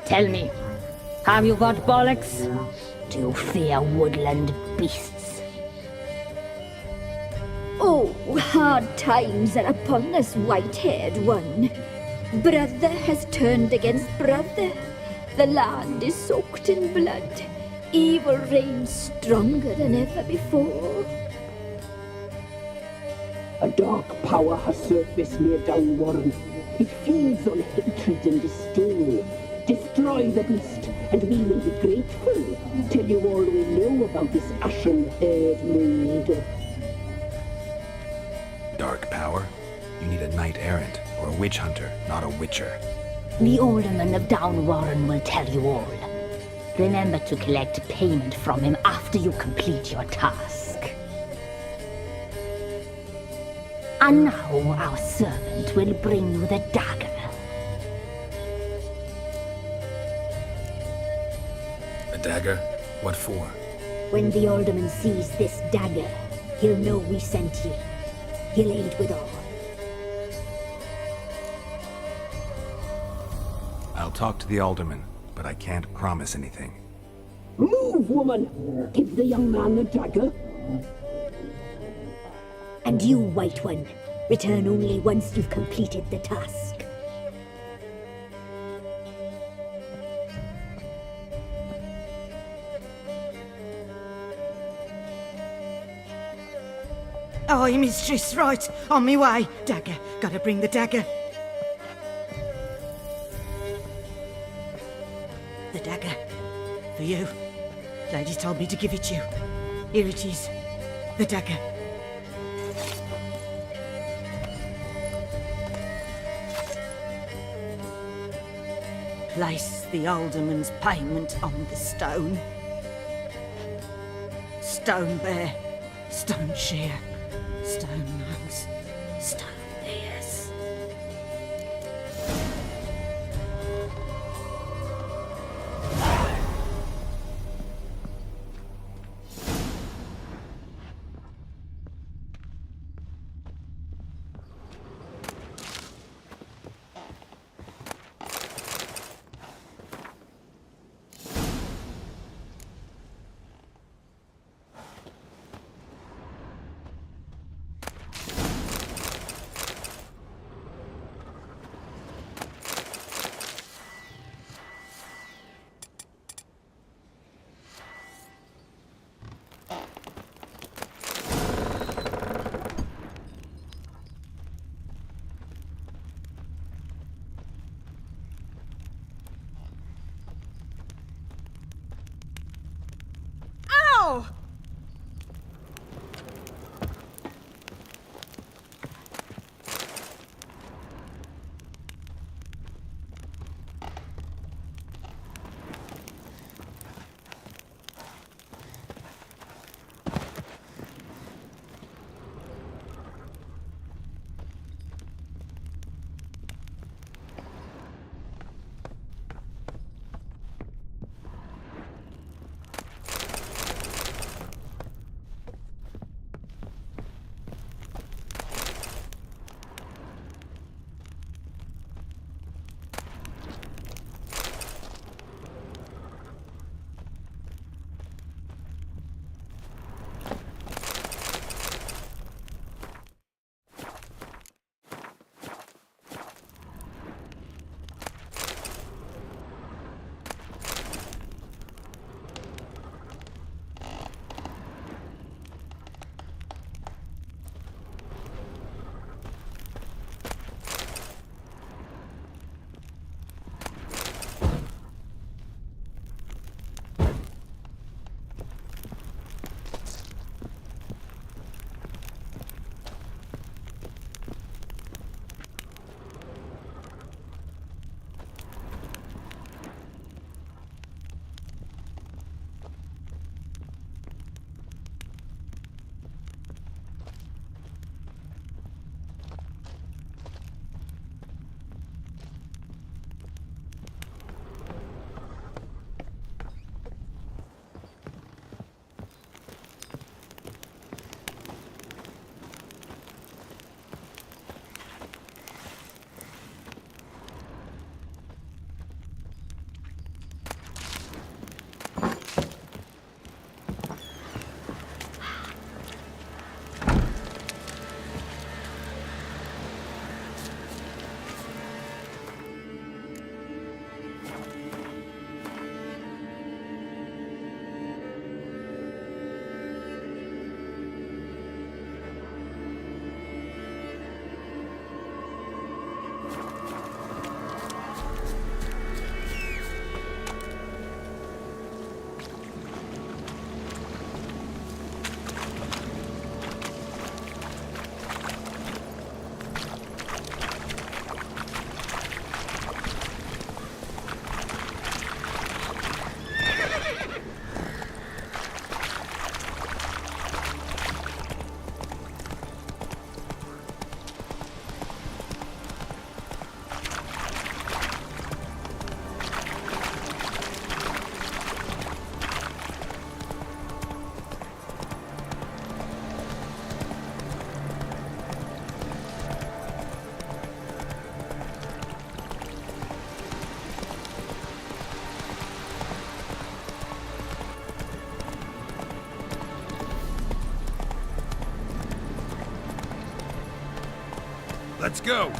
Tell me, have you got bollocks? Do you fear woodland beasts? Oh, hard times are upon us, white-haired one. Brother has turned against brother. The land is soaked in blood. Evil reigns stronger than ever before. A dark power has surfaced near Downwarren. It feeds on hatred and disdain. Destroy the beast, and we will be grateful. Tell you all we know about this ashen-haired maid. Dark power? You need a knight-errant or a witch hunter, not a witcher. The alderman of Downwarren will tell you all. Remember to collect payment from him after you complete your task. And now our servant will bring you the dagger. A dagger? What for? When the alderman sees this dagger, he'll know we sent you. He'll aid with all. I'll talk to the alderman, but I can't promise anything. Move, woman! Give the young man the dagger. And you, White One, return only once you've completed the task. Aye, mistress, right. On me way. Dagger. Gotta bring the dagger. The dagger. For you. Lady told me to give it you. Here it is. The dagger. Place the alderman's payment on the stone. Stone bear, stone shear, stone nose, stone ears. Let's go!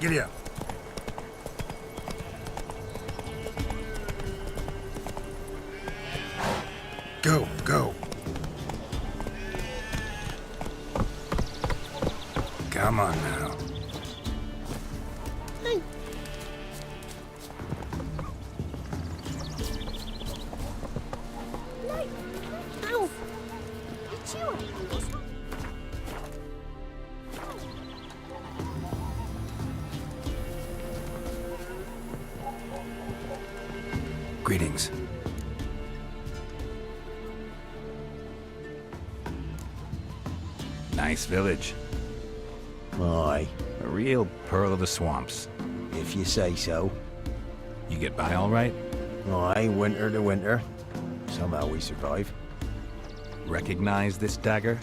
Giddy up. Go, go. Come on now. Ow! It's you. Greetings. Nice village. Aye, A real pearl of the swamps. if you say so. You get by all right? Aye, winter to winter. Somehow we survive. Recognize this dagger?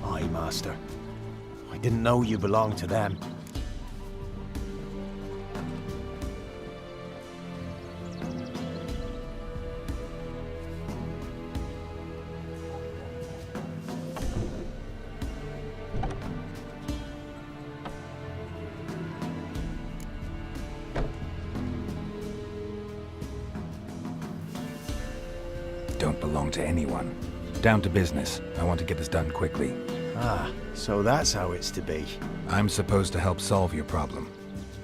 Aye, master. I didn't know you belonged to them. Don't belong to anyone. Down to business. I want to get this done quickly. Ah, so that's how it's to be. I'm supposed to help solve your problem.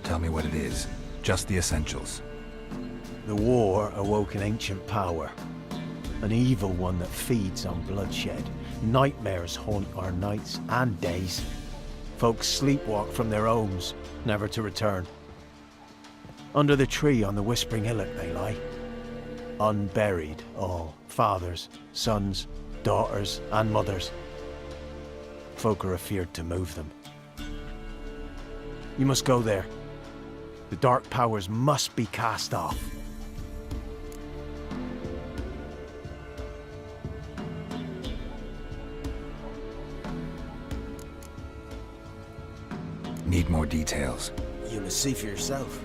Tell me what it is. Just the essentials. The war awoke an ancient power. An evil one that feeds on bloodshed. Nightmares haunt our nights and days. Folks sleepwalk from their homes, never to return. Under the tree on the Whispering Hillock they lie. Unburied all. Fathers, sons, daughters, and mothers. Folk are afeard to move them. You must go there. The dark powers must be cast off. Need more details. You must see for yourself.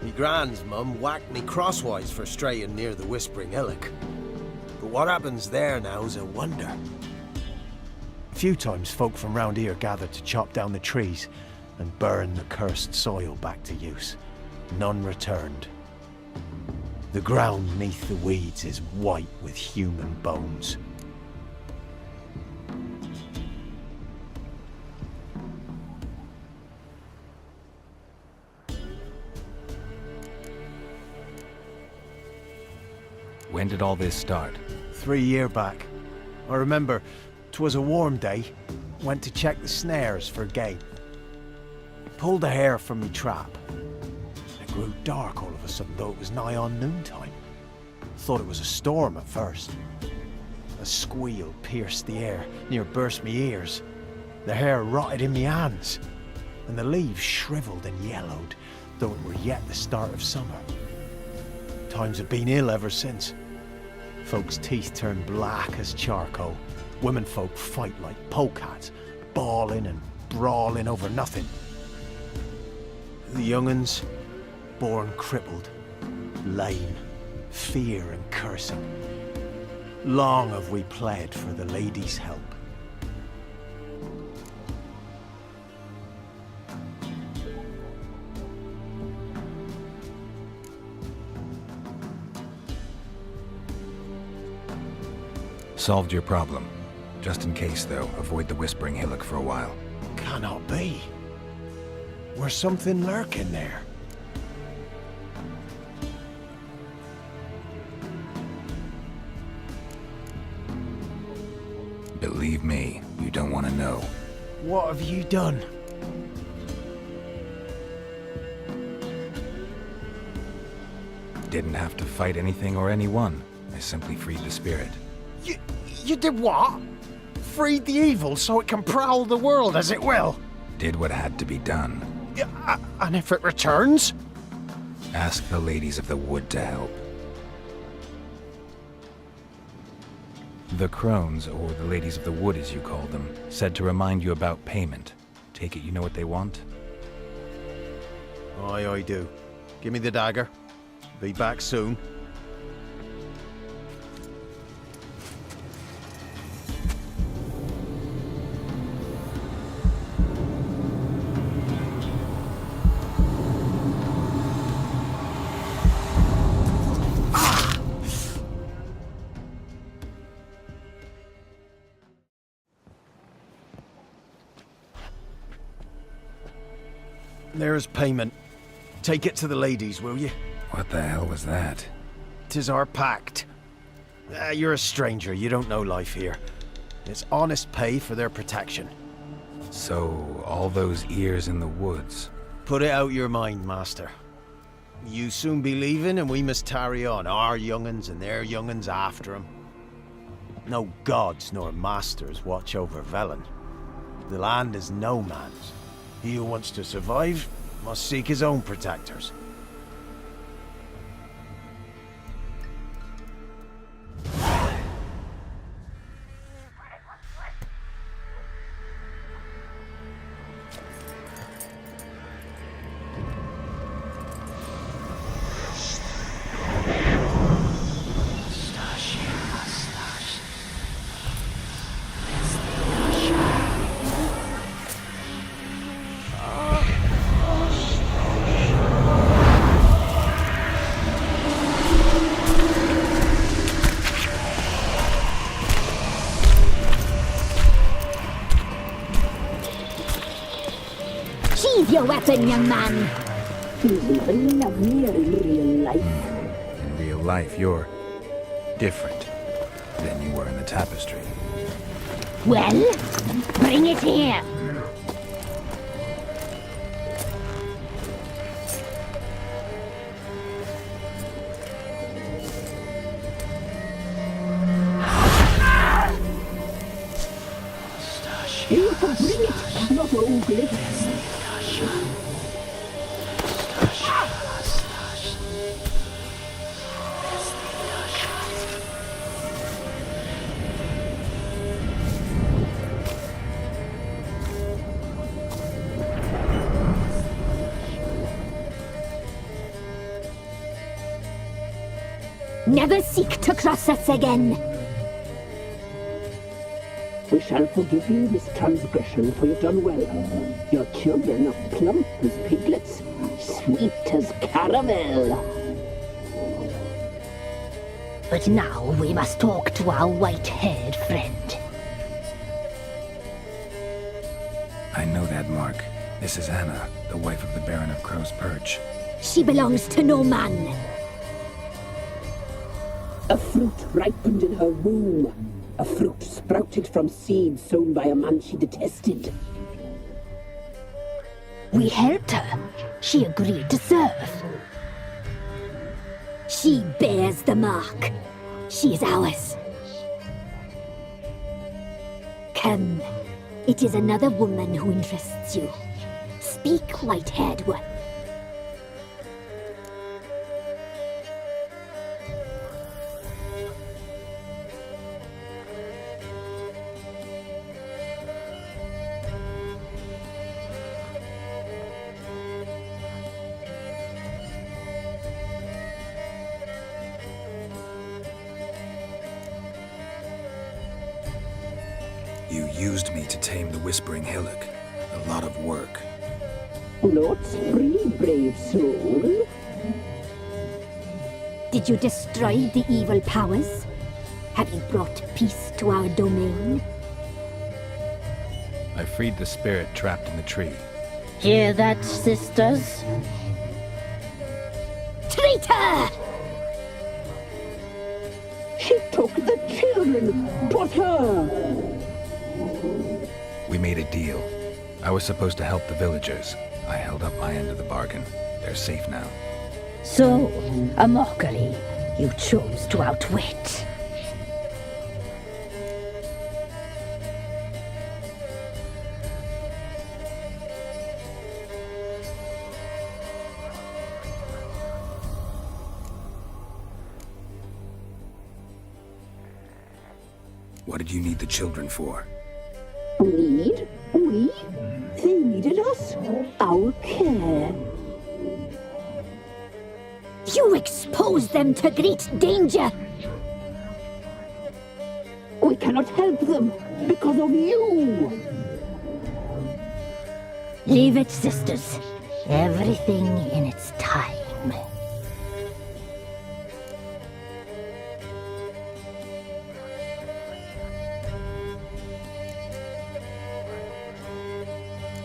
Me grand's mum whacked me crosswise for straying near the Whispering Hillock. But what happens there now is a wonder. A few times folk from round here gathered to chop down the trees and burn the cursed soil back to use. None returned. The ground neath the weeds is white with human bones. When did all this start? 3 year back. I remember 'twas a warm day. Went to check the snares for game. Pulled a hare from me trap. It grew dark all of a sudden, though it was nigh on noontime. Thought it was a storm at first. A squeal pierced the air, near burst me ears. The hair rotted in me hands, and the leaves shriveled and yellowed, though it were yet the start of summer. Times have been ill ever since. Folks' teeth turn black as charcoal. Women folk fight like polecats, bawling and brawling over nothing. The young'uns, born crippled, lame, fear and cursing. Long have we pled for the lady's help. Solved your problem. Just in case, though, avoid the Whispering Hillock for a while. Cannot be. Where's something lurking there? Believe me, you don't want to know. What have you done? Didn't have to fight anything or anyone. I simply freed the spirit. You did what? Freed the evil so it can prowl the world as it will? Did what had to be done. And if it returns? Ask the ladies of the wood to help. The crones, or the ladies of the wood as you call them, said to remind you about payment. Take it you know what they want? Aye, I do. Give me the dagger. Be back soon. There's payment. Take it to the ladies, will you? What the hell was that? 'Tis our pact. You're a stranger, you don't know life here. It's honest pay for their protection. So, all those ears in the woods. Put it out your mind, master. You soon be leaving and we must tarry on, our young'uns and their young'uns after 'em. No gods nor masters watch over Velen. The land is no man's. He who wants to survive must seek his own protectors. Sheathe your weapon, young man. He's even lovelier in real life. In real life, you're different than you were in the tapestry. Well, bring it here. You can bring it, not ugly. Never seek to cross us again. We shall forgive you this transgression, for you've done well. Your children are plump as piglets, sweet as caramel. But now we must talk to our white-haired friend. I know that mark. This is Anna, the wife of the Baron of Crow's Perch. She belongs to no man. A fruit ripened in her womb. A fruit sprouted from seeds sown by a man she detested. We helped her. She agreed to serve. She bears the mark. She is ours. Come. It is another woman who interests you. Speak, white-haired one. You used me to tame the Whispering Hillock. A lot of work. Not free, brave soul. Did you destroy the evil powers? Have you brought peace to our domain? I freed the spirit trapped in the tree. Hear that, sisters? Traitor! She took the children. 'Twas her. We made a deal. I was supposed to help the villagers. I held up my end of the bargain. They're safe now. So, a mockery you chose to outwit. What did you need the children for? Need? We? They needed us. Our care. You exposed them to great danger! We cannot help them because of you. Leave it, sisters. Everything in its time.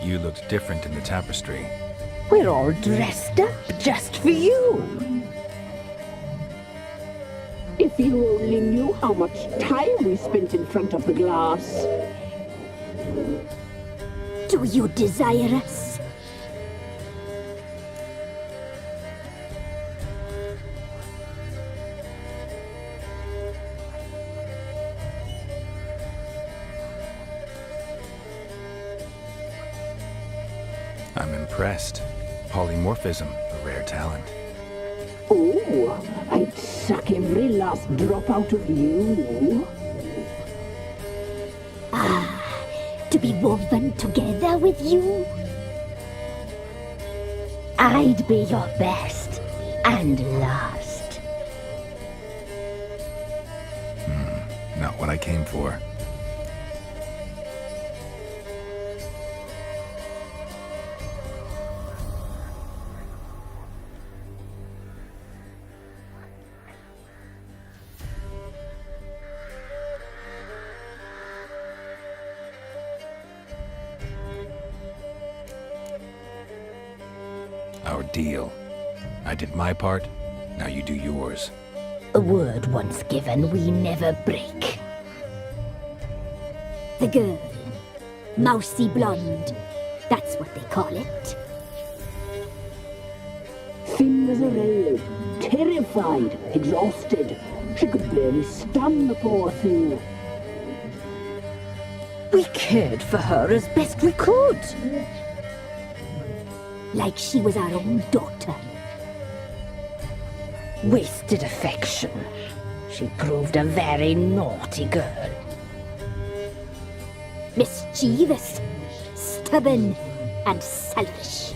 You looked different in the tapestry. We're all dressed up just for you. If you only knew how much time we spent in front of the glass. Do you desire us? I'm impressed. Polymorphism, a rare talent. Oh, I'd suck every last drop out of you. To be woven together with you? I'd be your best and last. Not what I came for. Our deal. I did my part, now you do yours. A word once given, we never break. The girl. Mousy blonde. That's what they call it. Thin as a rail, terrified, exhausted. She could barely stand, the poor thing. We cared for her as best we could. Like she was our own daughter. Wasted affection. She proved a very naughty girl. Mischievous, stubborn, and selfish.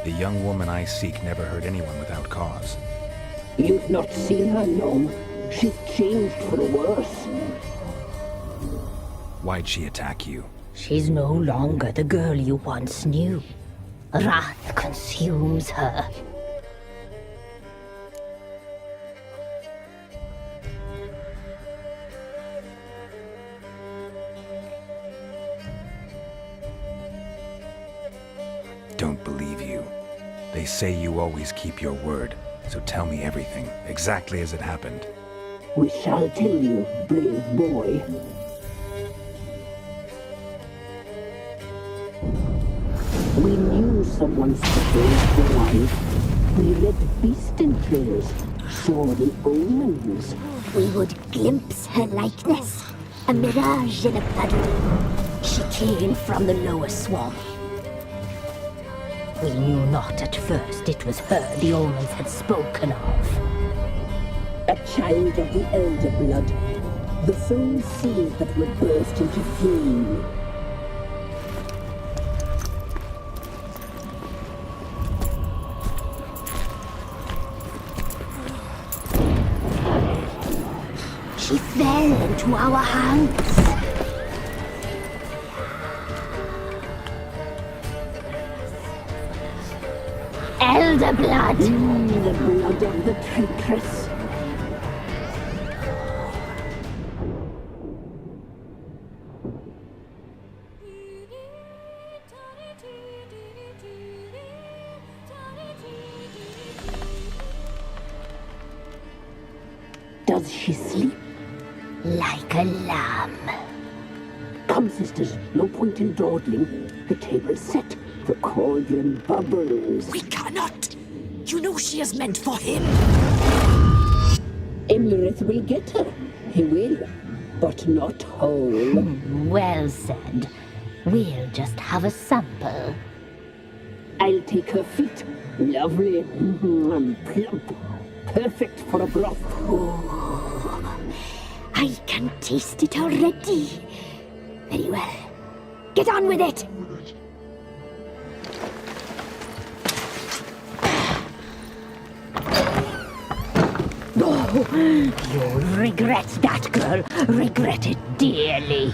The young woman I seek never hurt anyone without cause. You've not seen her long. She's changed for the worse. Why'd she attack you? She's no longer the girl you once knew. Wrath consumes her. Don't believe you. They say you always keep your word, so tell me everything, exactly as it happened. We shall tell you, brave boy. We knew someone special for life. We read beast entrails, saw the omens. We would glimpse her likeness, a mirage in a puddle. She came from the lower swamp. We knew not at first it was her the omens had spoken of. A child of the elder blood. The soul seed that would burst into flame. She fell into our hands. Elder blood! The blood of the traitress. Does she sleep? Like a lamb. Come, sisters, no point in dawdling. The table's set. The cauldron bubbles. We cannot! You know she is meant for him! Imlerith will get her. He will. But not whole. Well said. We'll just have a sample. I'll take her feet. Lovely. Plump. Perfect for a broth. I can taste it already. Very well. Get on with it! You'll regret that, girl. Regret it dearly.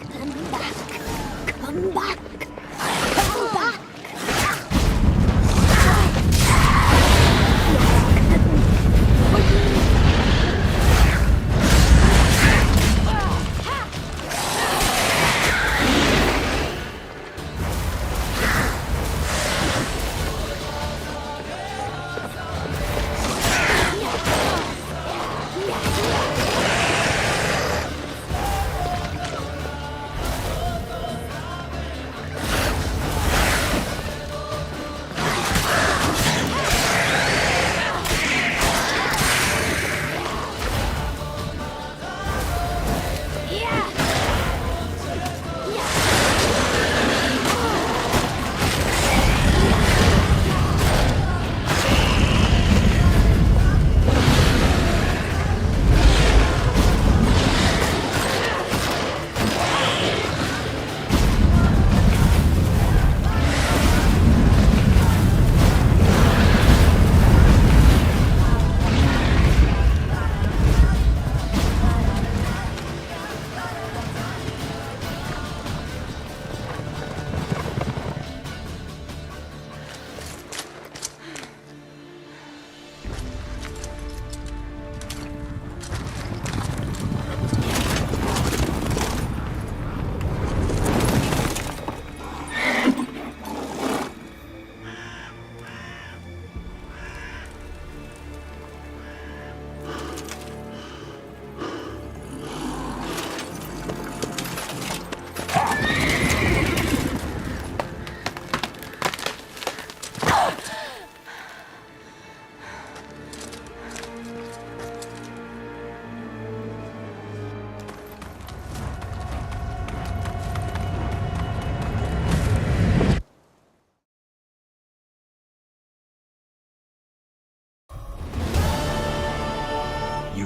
Come back. Come back. Come back.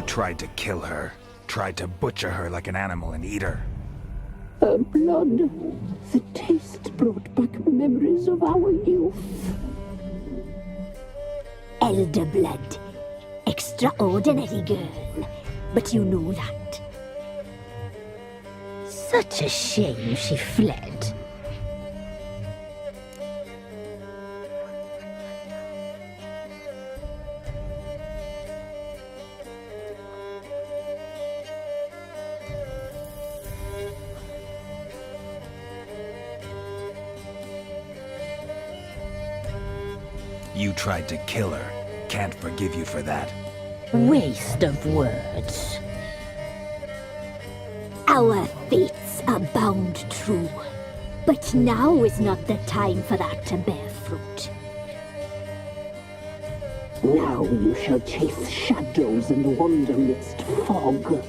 Tried to kill her. Tried to butcher her like an animal and eat her. Her blood. The taste brought back memories of our youth. Elder blood. Extraordinary girl. But you know that. Such a shame she fled. You tried to kill her. Can't forgive you for that. Waste of words. Our fates are bound true. But now is not the time for that to bear fruit. Now you shall chase shadows and wander midst fog.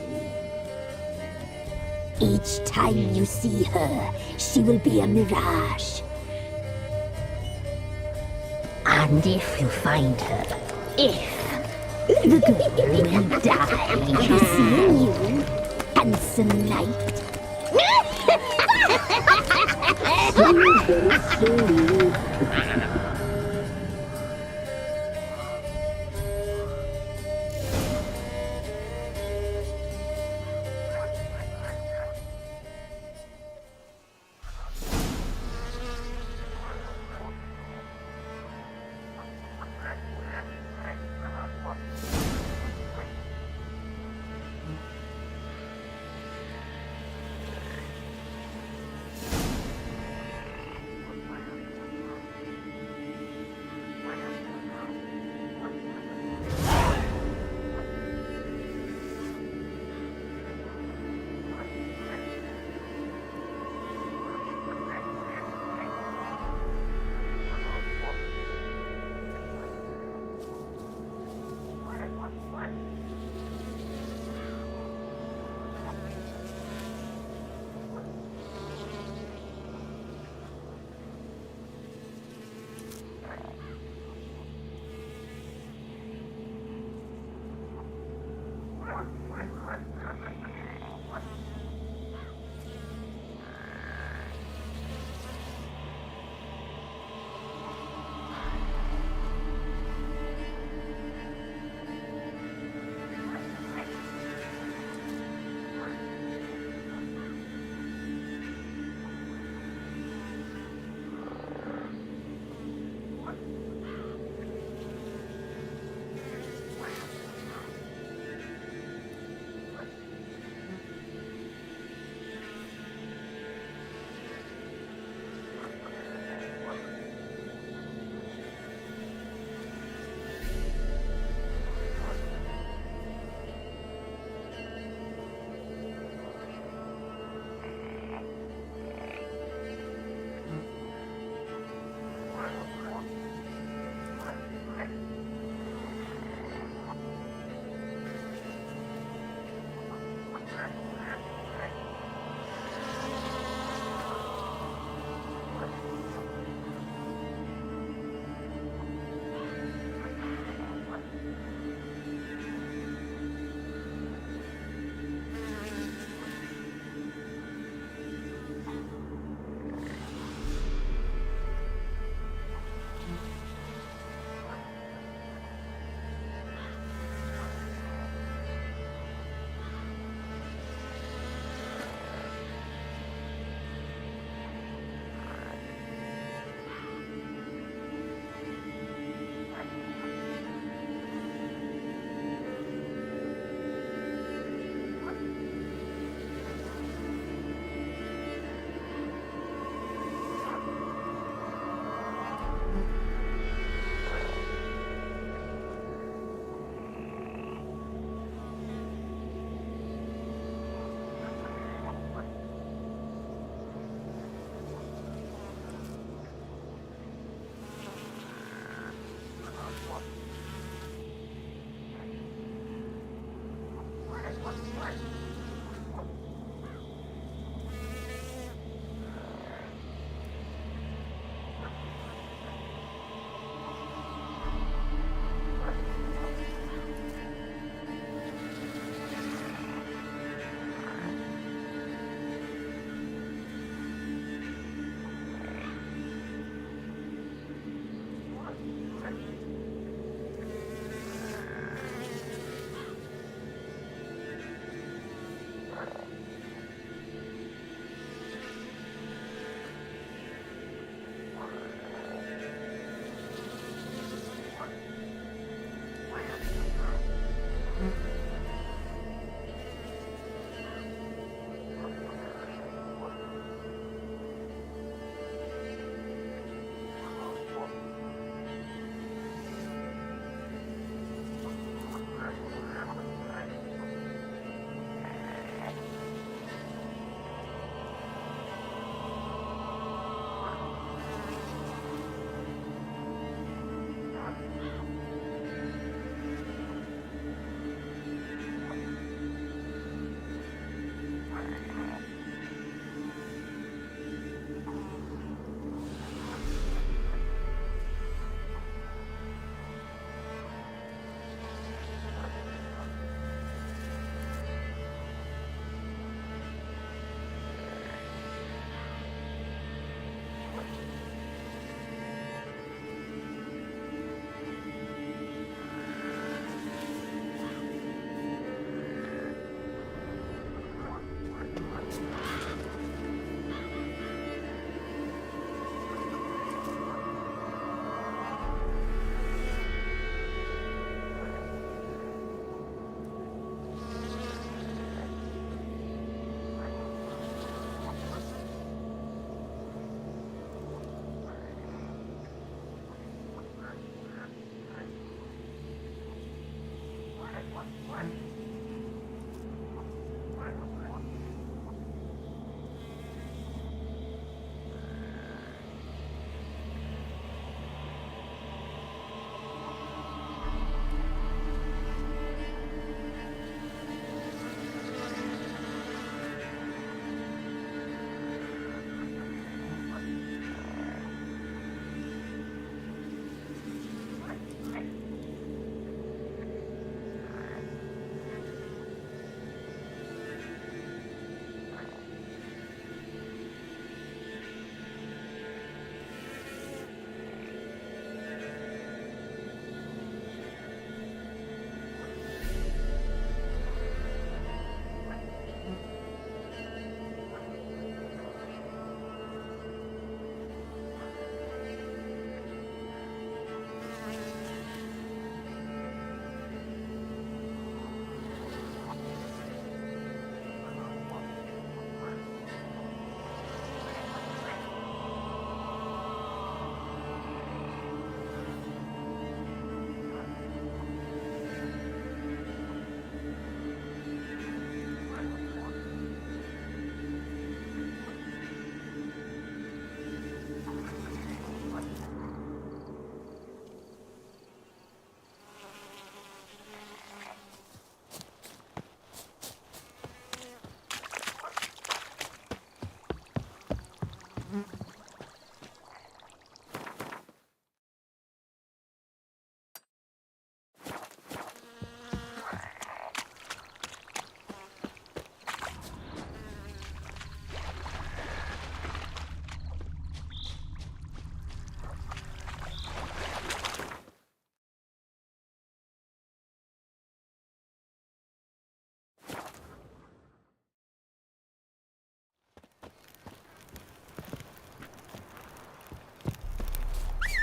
Each time you see her, she will be a mirage. And if you find her, the girl will die. Seeing you, handsome knight. Very slowly.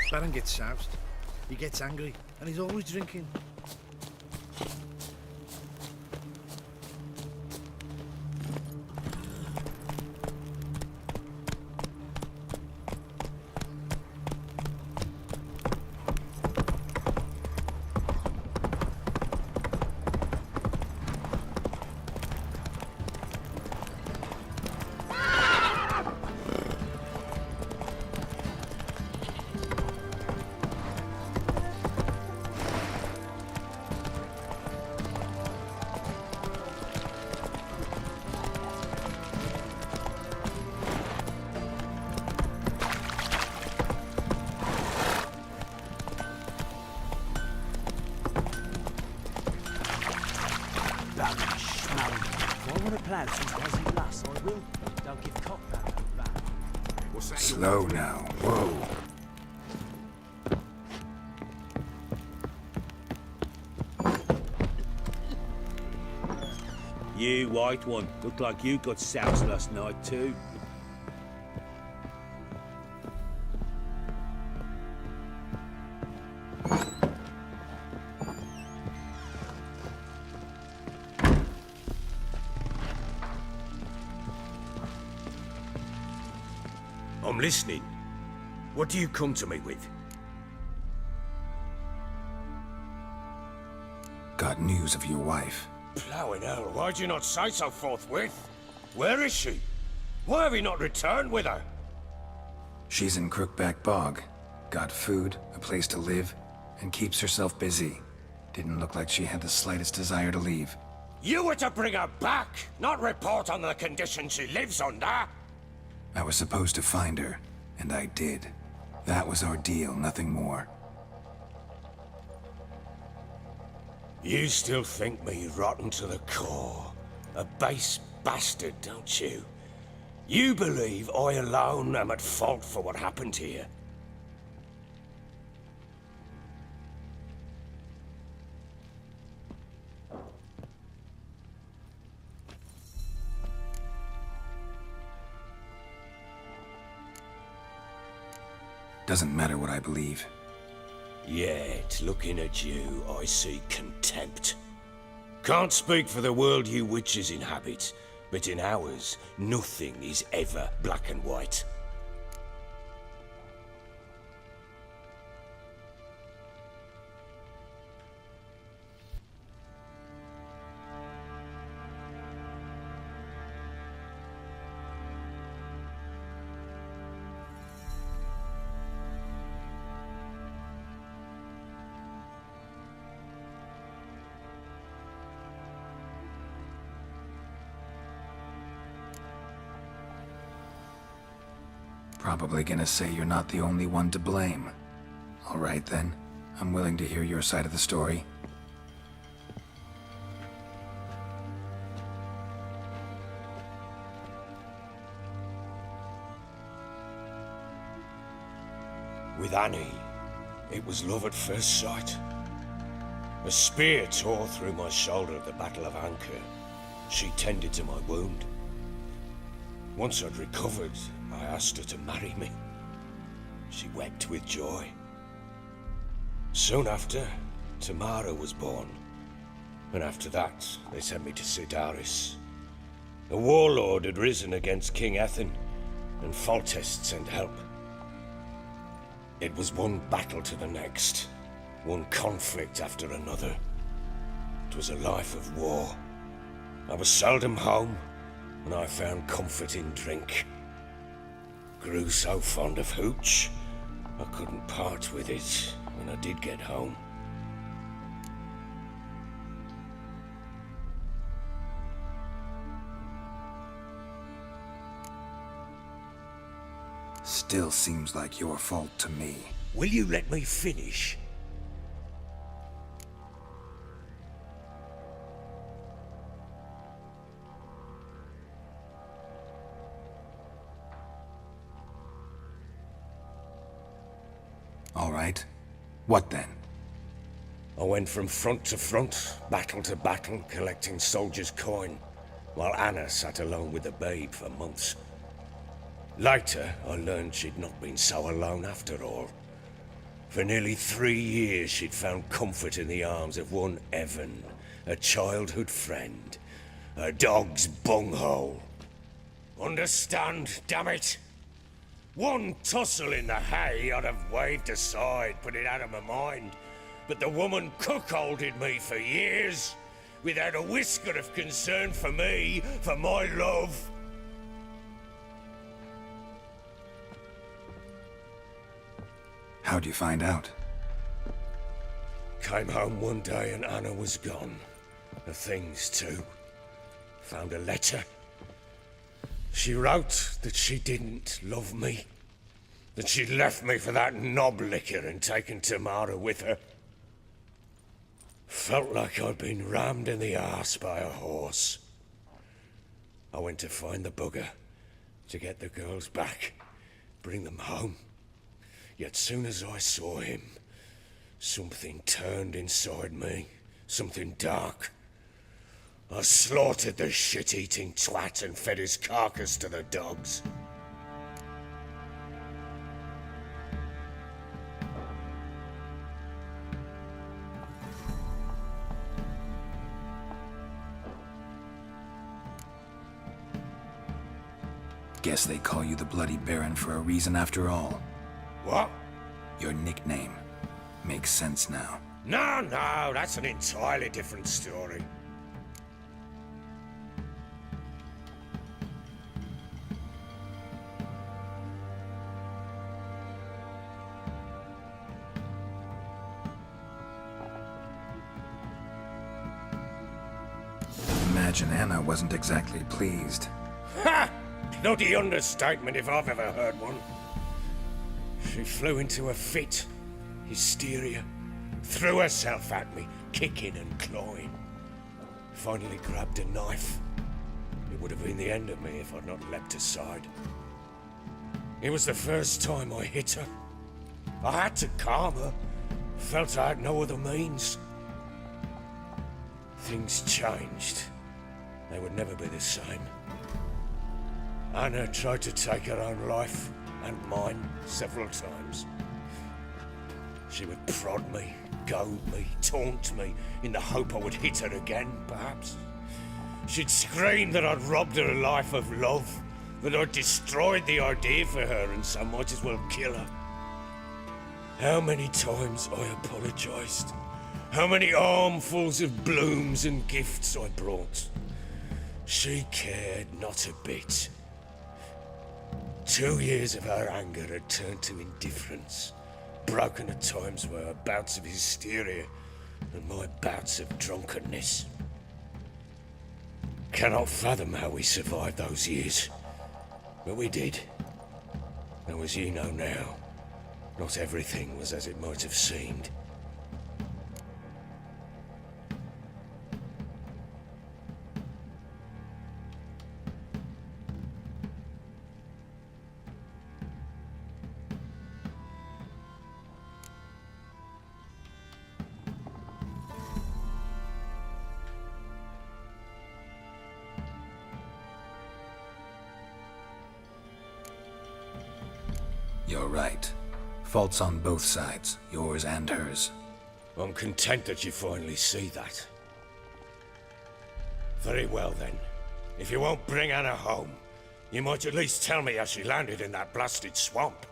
Baron gets soused. He gets angry, and he's always drinking. Slow now. Whoa. You, white one, look like you got soused last night too. I'm listening. What do you come to me with? Got news of your wife. Plowing hell, why'd you not say so forthwith? Where is she? Why have you not returned with her? She's in Crookback Bog. Got food, a place to live, and keeps herself busy. Didn't look like she had the slightest desire to leave. You were to bring her back, not report on the conditions she lives under. I was supposed to find her, and I did. That was our deal, nothing more. You still think me rotten to the core. A base bastard, don't you? You believe I alone am at fault for what happened here. Doesn't matter what I believe. Yet, looking at you, I see contempt. Can't speak for the world you witches inhabit, but in ours, nothing is ever black and white. probably gonna say you're not the only one to blame. All right then, I'm willing to hear your side of the story. With Annie, it was love at first sight. A spear tore through my shoulder at the Battle of Anchor. She tended to my wound. Once I'd recovered, I asked her to marry me. She wept with joy. Soon after, Tamara was born. And after that, they sent me to Cidaris. A warlord had risen against King Ethain, and Foltest sent help. It was one battle to the next, one conflict after another. It was a life of war. I was seldom home, and I found comfort in drink. Grew so fond of hooch, I couldn't part with it when I did get home. Still seems like your fault to me. Will you let me finish? All right. What then? I went from front to front, battle to battle, collecting soldiers' coin, while Anna sat alone with the babe for months. Later, I learned she'd not been so alone after all. For nearly 3 years, she'd found comfort in the arms of one Evan, a childhood friend, a dog's bunghole. Understand, damn it? One tussle in the hay I'd have waved aside, put it out of my mind. But the woman cuckolded me for years, without a whisker of concern for me, for my love. How'd you find out? Came home one day and Anna was gone. The things too. Found a letter. She wrote that she didn't love me. That she'd left me for that knob licker and taken Tamara with her. Felt like I'd been rammed in the arse by a horse. I went to find the bugger, to get the girls back, bring them home. Yet soon as I saw him, something turned inside me, something dark. I slaughtered the shit-eating twat and fed his carcass to the dogs. Guess they call you the Bloody Baron for a reason after all. What? Your nickname. Makes sense now. No, that's an entirely different story. Imagine Anna wasn't exactly pleased. Ha! Bloody understatement if I've ever heard one. She flew into a fit, hysteria, threw herself at me, kicking and clawing. Finally grabbed a knife. It would have been the end of me if I'd not leapt aside. It was the first time I hit her. I had to calm her. Felt I had no other means. Things changed. They would never be the same. Anna tried to take her own life, and mine, several times. She would prod me, goad me, taunt me, in the hope I would hit her again, perhaps. She'd scream that I'd robbed her life of love, that I'd destroyed the idea for her, and so might as well kill her. How many times I apologized. How many armfuls of blooms and gifts I brought. She cared not a bit. 2 years of her anger had turned to indifference, broken at times by her bouts of hysteria and my bouts of drunkenness. Cannot fathom how we survived those years, but we did. Now, as you know now, not everything was as it might have seemed. You're right. Faults on both sides, yours and hers. I'm content that you finally see that. Very well then. If you won't bring Anna home, you might at least tell me how she landed in that blasted swamp.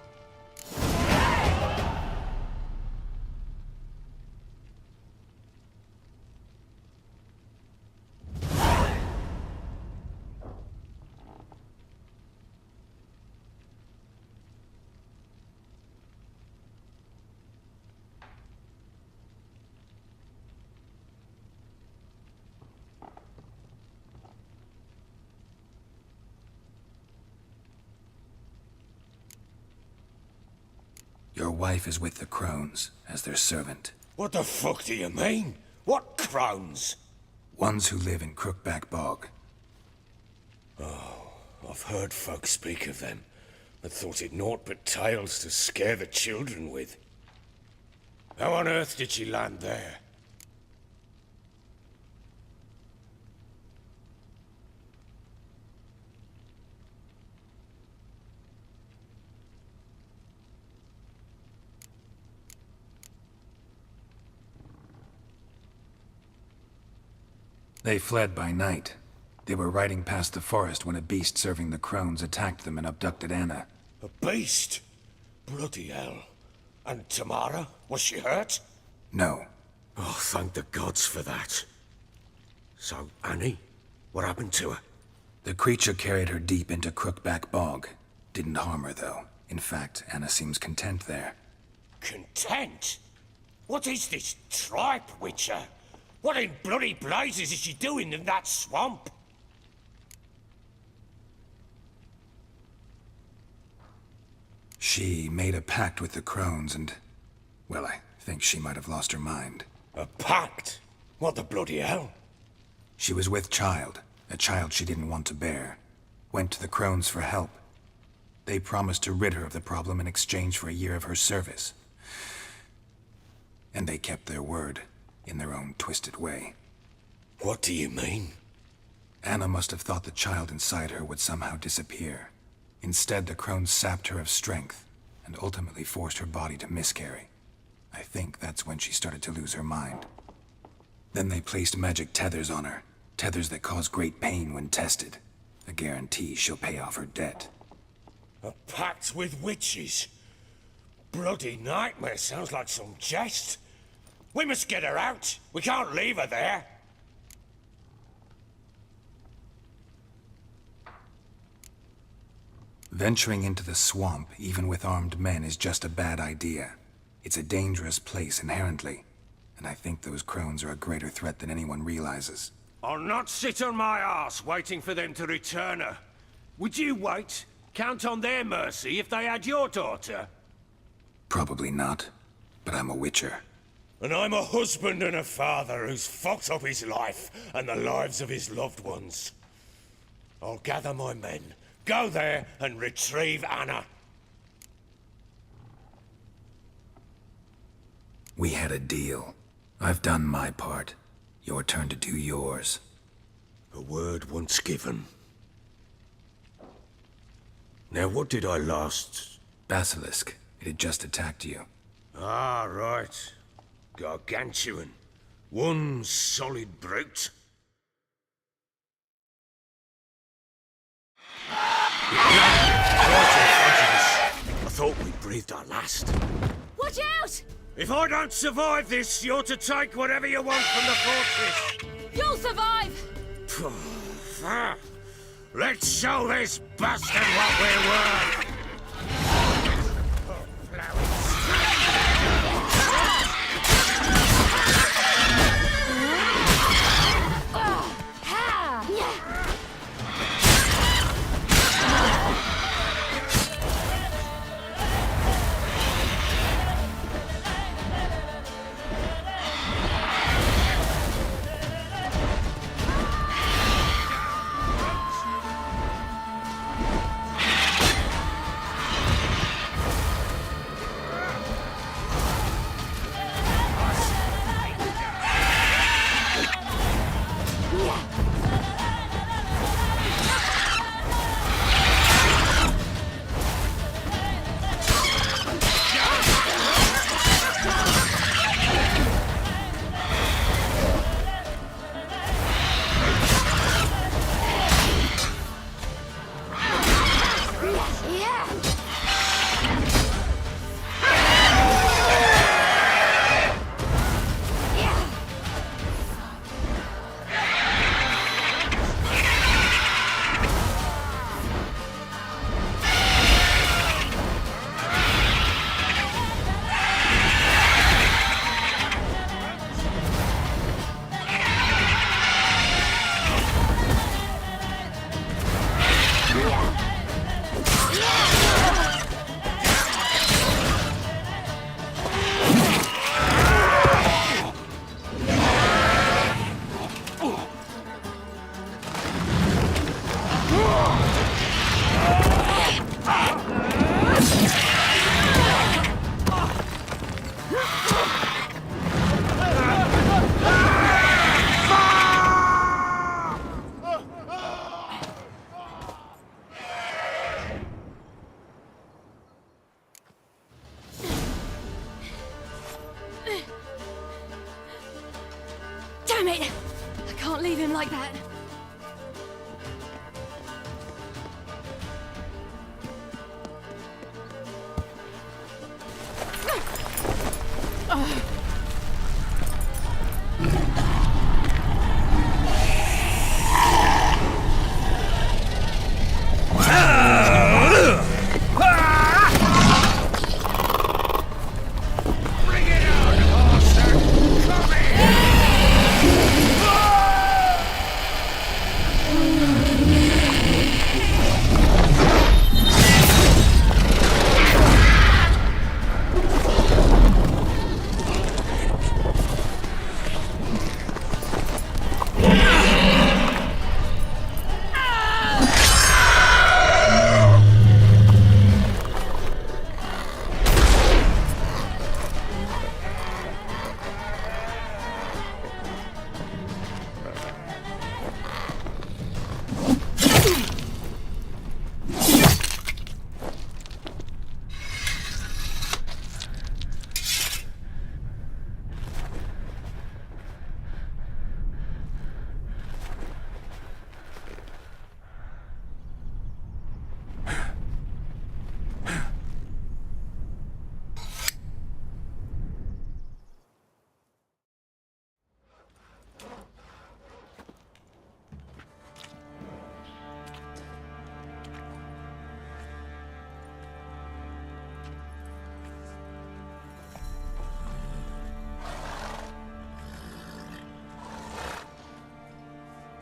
Your wife is with the Crones, as their servant. What the fuck do you mean? What crones? Ones who live in Crookback Bog. Oh, I've heard folk speak of them, but thought it naught but tales to scare the children with. How on earth did she land there? They fled by night. They were riding past the forest when a beast serving the Crones attacked them and abducted Anna. A beast? Bloody hell. And Tamara? Was she hurt? No. Oh, thank the gods for that. So, Annie? What happened to her? The creature carried her deep into Crookback Bog. Didn't harm her, though. In fact, Anna seems content there. Content? What is this tripe, Witcher? What in bloody blazes is she doing in that swamp? She made a pact with the Crones and... well, I think she might have lost her mind. A pact? What the bloody hell? She was with child, a child she didn't want to bear. Went to the Crones for help. They promised to rid her of the problem in exchange for a year of her service. And they kept their word. In their own twisted way. What do you mean? Anna must have thought the child inside her would somehow disappear. Instead, the Crones sapped her of strength, and ultimately forced her body to miscarry. I think that's when she started to lose her mind. Then they placed magic tethers on her, tethers that cause great pain when tested. A guarantee she'll pay off her debt. A pact with witches? Bloody nightmare, sounds like some jest. We must get her out. We can't leave her there. Venturing into the swamp, even with armed men, is just a bad idea. It's a dangerous place inherently, and I think those Crones are a greater threat than anyone realizes. I'll not sit on my arse waiting for them to return her. Would you wait? Count on their mercy if they had your daughter? Probably not, but I'm a Witcher. And I'm a husband and a father who's fucked up his life and the lives of his loved ones. I'll gather my men, go there and retrieve Anna. We had a deal. I've done my part. Your turn to do yours. A word once given. Now what did I last... Basilisk. It had just attacked you. Ah, right. Gargantuan. One solid brute. I thought we breathed our last. Watch out! If I don't survive this, you're to take whatever you want from the fortress. You'll survive! Let's show this bastard what we're worth. Damn it! I can't leave him like that.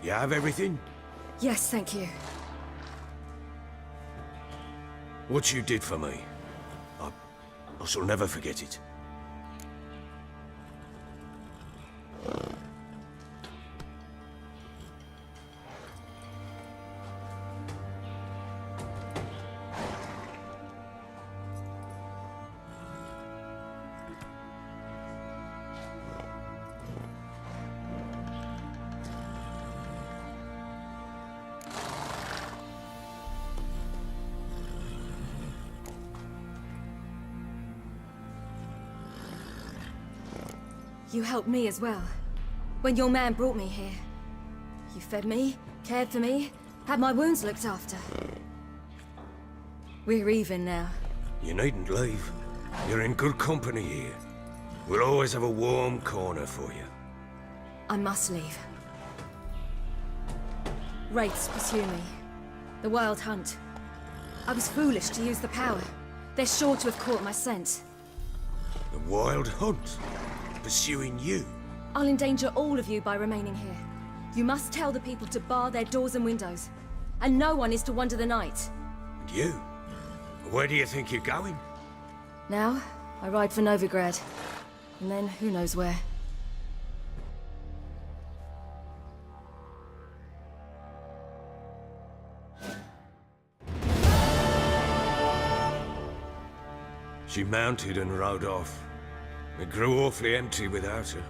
You have everything? Yes, thank you. What you did for me, I shall never forget it. You helped me as well. When your man brought me here. You fed me, cared for me, had my wounds looked after. We're even now. You needn't leave. You're in good company here. We'll always have a warm corner for you. I must leave. Wraiths pursue me. The Wild Hunt. I was foolish to use the power. They're sure to have caught my scent. The Wild Hunt? Pursuing you? I'll endanger all of you by remaining here. You must tell the people to bar their doors and windows. And no one is to wander the night. And you? Where do you think you're going? Now, I ride for Novigrad. And then, who knows where. She mounted and rode off. It grew awfully empty without her.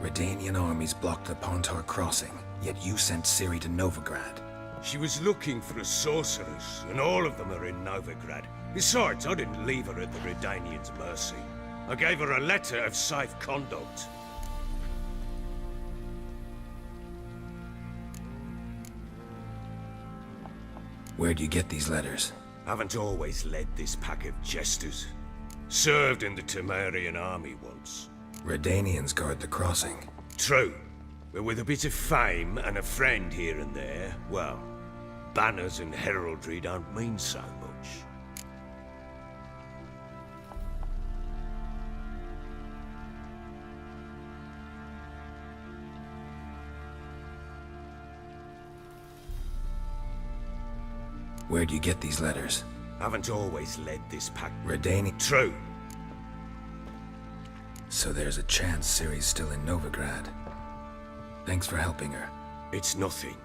Redanian armies blocked the Pontar crossing, yet you sent Ciri to Novigrad. She was looking for a sorceress, and all of them are in Novigrad. Besides, I didn't leave her at the Redanians' mercy. I gave her a letter of safe conduct. Where'd you get these letters? Haven't always led this pack of jesters. Served in the Temerian army once. Redanians guard the crossing. True. But with a bit of fame and a friend here and there, well, banners and heraldry don't mean so much. Where'd you get these letters? Haven't always led this pack. Redanian. True. So there's a chance Ciri's still in Novigrad. Thanks for helping her. It's nothing.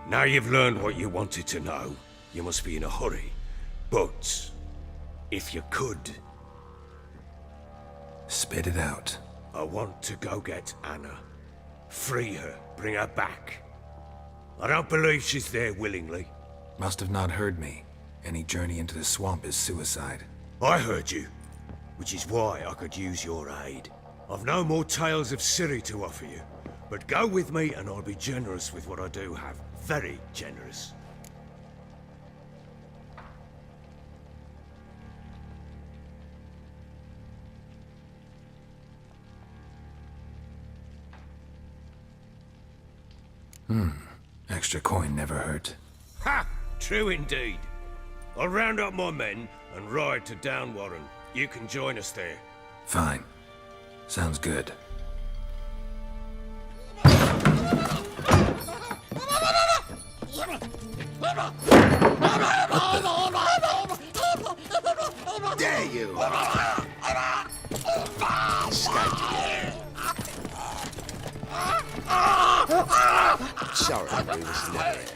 Now you've learned what you wanted to know, you must be in a hurry. But, if you could, Spit it out. I want to go get Anna. Free her, bring her back. I don't believe she's there willingly. Must have not heard me. Any journey into the swamp is suicide. I heard you, which is why I could use your aid. I've no more tales of Ciri to offer you, but go with me and I'll be generous with what I do have. Very generous. Extra coin never hurt. Ha! True indeed. I'll round up my men and ride to Downwarren. You can join us there. Fine. Sounds good. There you are. Sorry, we was never here.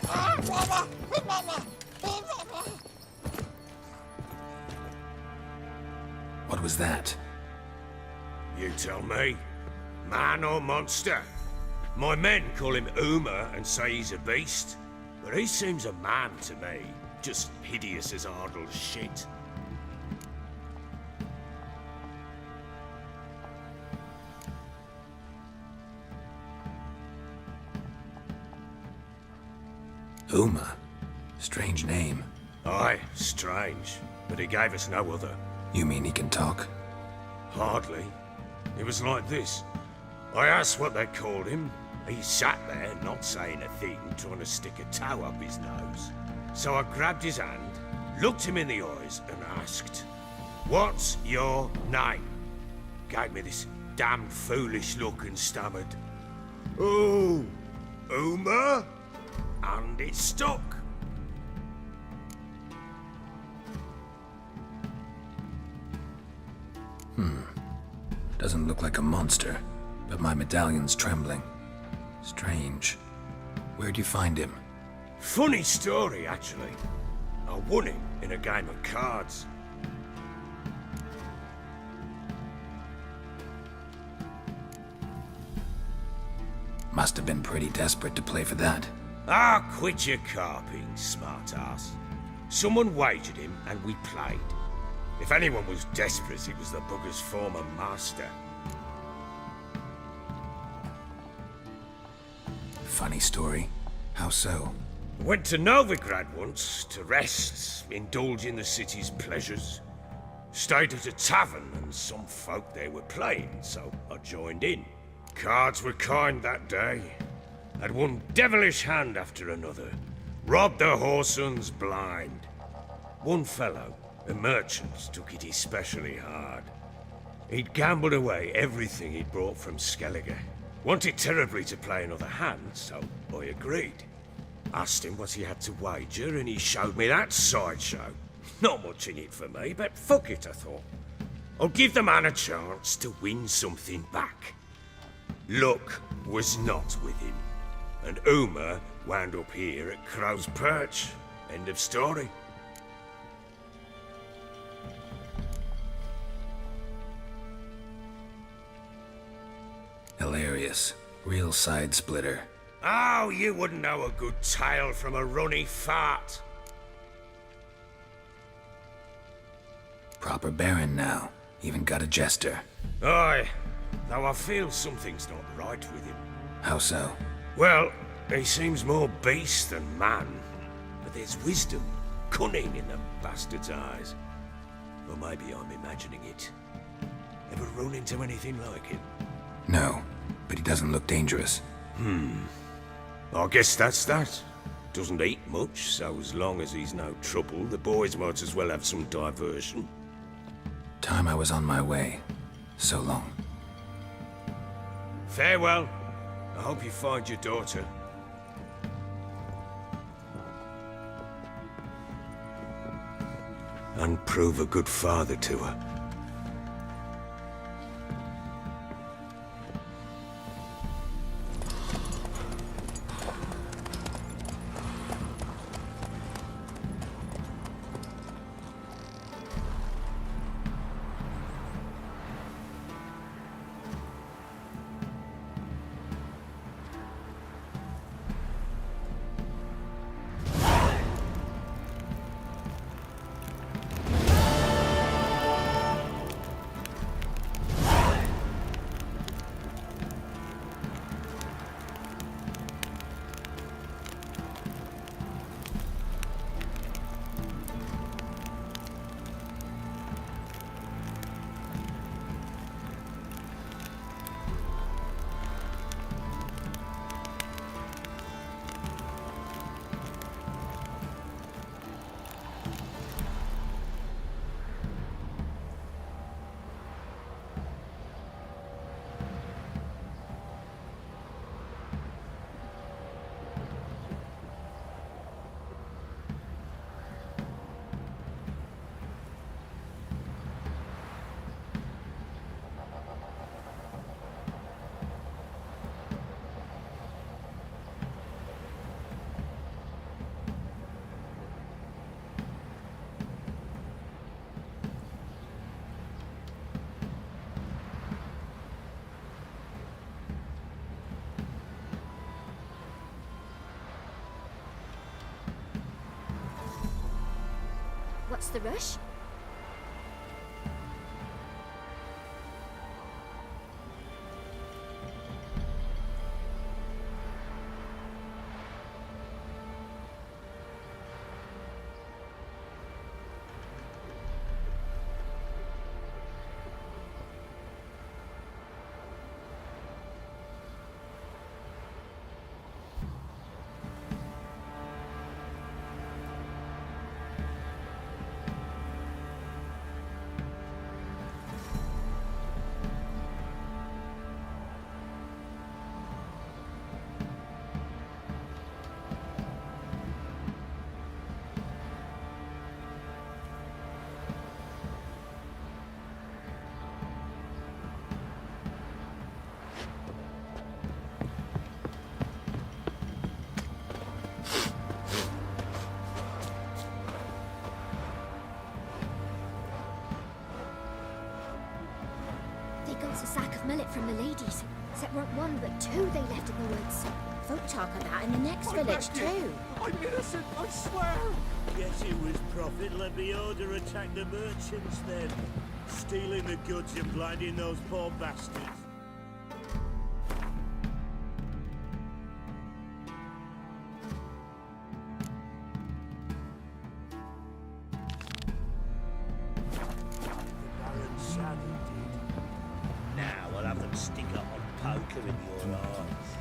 What was that? You tell me. Man or monster? My men call him Uma and say he's a beast, but he seems a man to me. Just hideous as Ardle's shit. Uma. Strange name. Aye, strange, but he gave us no other. You mean he can talk? Hardly. It was like this. I asked what they called him. He sat there, not saying a thing, trying to stick a toe up his nose. So I grabbed his hand, looked him in the eyes, and asked, "What's your name?" Gave me this damned foolish look and stammered, "Oh, Uma?" And it stuck. Doesn't look like a monster, but my medallion's trembling. Strange. Where'd you find him? Funny story, actually. I won him in a game of cards. Must have been pretty desperate to play for that. Ah, quit your carping, smartass. Someone wagered him and we played. If anyone was desperate, it was the bugger's former master. Funny story. How so? Went to Novigrad once to rest, indulge in the city's pleasures. Stayed at a tavern and some folk there were playing, so I joined in. Cards were kind that day. Had one devilish hand after another. Robbed the whoresons blind. One fellow, a merchant, took it especially hard. He'd gambled away everything he'd brought from Skellige. Wanted terribly to play another hand, so I agreed. Asked him what he had to wager, and he showed me that sideshow. Not much in it for me, but fuck it, I thought. I'll give the man a chance to win something back. Luck was not with him, and Uma wound up here at Crow's Perch. End of story. Hilarious. Real side splitter. Oh, you wouldn't know a good tale from a runny fart. Proper baron now. Even got a jester. Aye, though I feel something's not right with him. How so? Well, he seems more beast than man. But there's wisdom, cunning in the bastard's eyes. Or maybe I'm imagining it. Ever run into anything like it? No, but he doesn't look dangerous. I guess that's that. Doesn't eat much, so as long as he's no trouble, the boys might as well have some diversion. Time I was on my way. So long. Farewell. I hope you find your daughter. And prove a good father to her. What's the rush? They got a sack of millet from the ladies. Except weren't one, but two they left in the woods. Folk talk of that in the next village too. I'm innocent, I swear! Guess it was profit let the order attack the merchants then. Stealing the goods and blinding those poor bastards. The Baron Shadow did. Now I'll have them stick a hot poker in your eyes.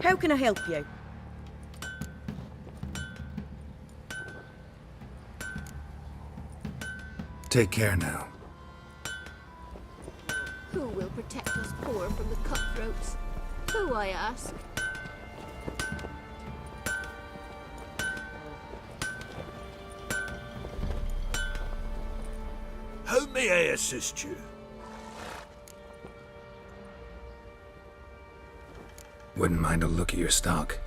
How can I help you? Take care now. Who will protect us poor from the cutthroats? Who, I ask? How may I assist you? Wouldn't mind a look at your stock.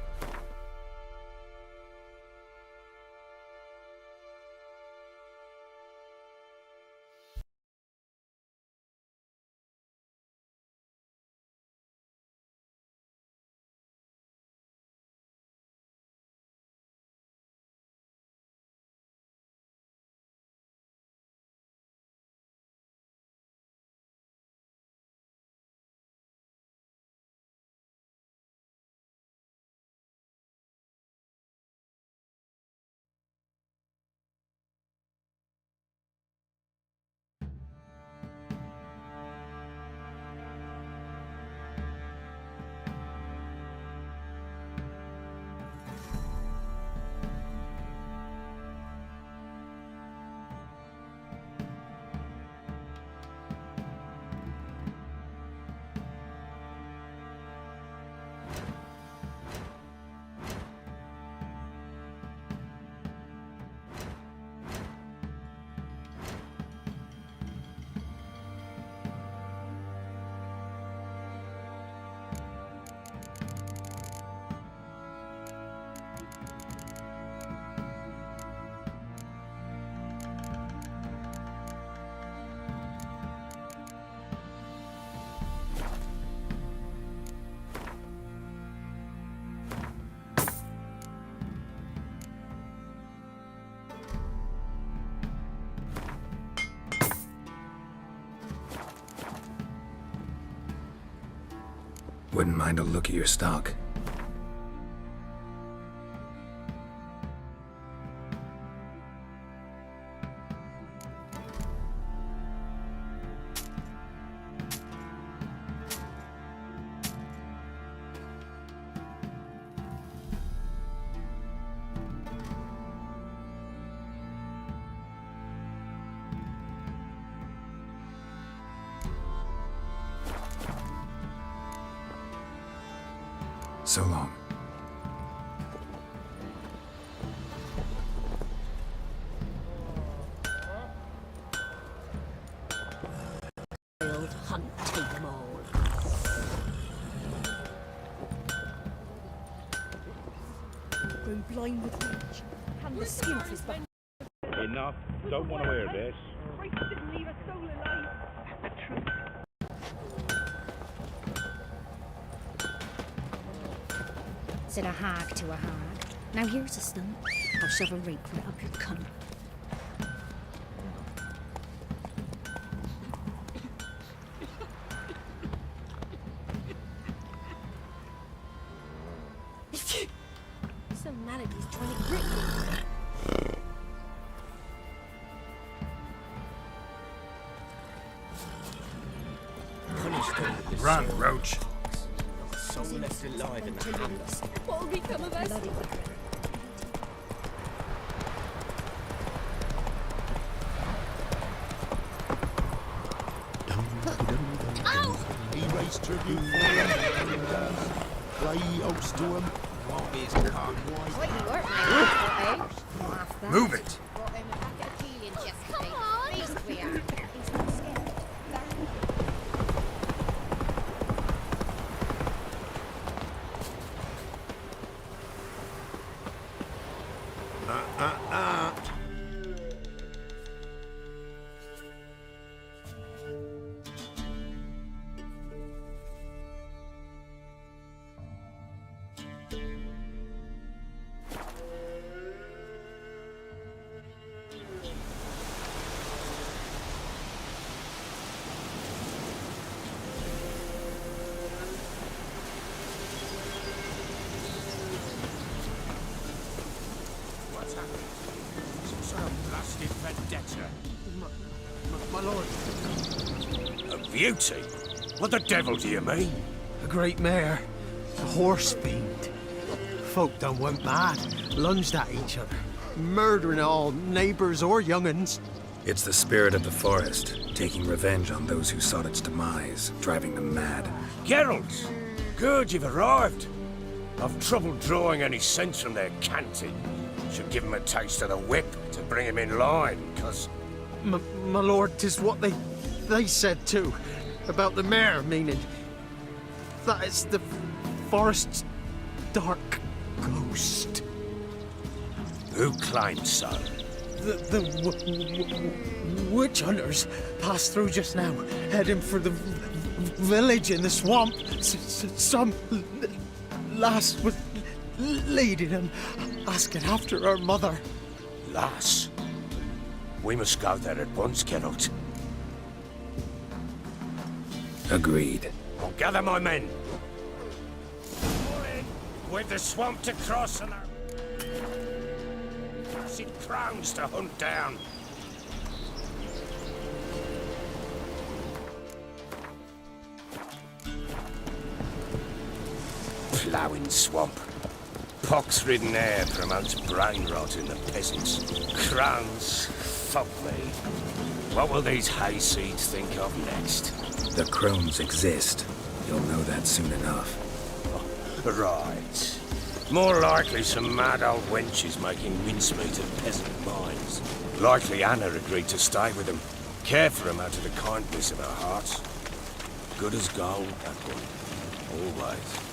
Wouldn't mind a look at your stock. so long. Wild hunt take 'em all. Grown blind with rage. Hand the skin off his back. Enough. Don't want to hear this. Said a hag to a hag. Now here's a stump. I'll shove a rake right up your cunt. So mad at he's trying to grip me. Run, Roach. Soul left alive in the hammer. What will become of us? Erase tribute for him. Play host to him. Move it! Come on! What's happening? Some sort of blasted vendetta. My lord, A beauty? What the devil do you mean? a great mare, a horse fiend. Folk done went mad, lunged at each other, murdering all neighbours or young'uns. It's the spirit of the forest, taking revenge on those who sought its demise, driving them mad. Geralt! Good, you've arrived. I've trouble drawing any sense from their canting. Should give 'em a taste of the whip to bring 'em in line, 'cause... My lord, 'tis what they said too, about the mare, meaning that it's the forest's dark ghost. Who claims so? The witch hunters passed through just now, heading for the village in the swamp. Some lass was leading them, asking after her mother. Lass? We must go there at once, Geralt. Agreed. I'll gather my men. All in, with the swamp to cross and our acid crowns to hunt down. Ploughing swamp. Pox-ridden air promotes brain rot in the peasants. Crowns, fuck me. What will these hayseeds think of next? The crones exist. You'll know that soon enough. Right. More likely some mad old wenches making mincemeat of peasant minds. Likely Anna agreed to stay with them, care for them out of the kindness of her heart. Good as gold, that one. Always.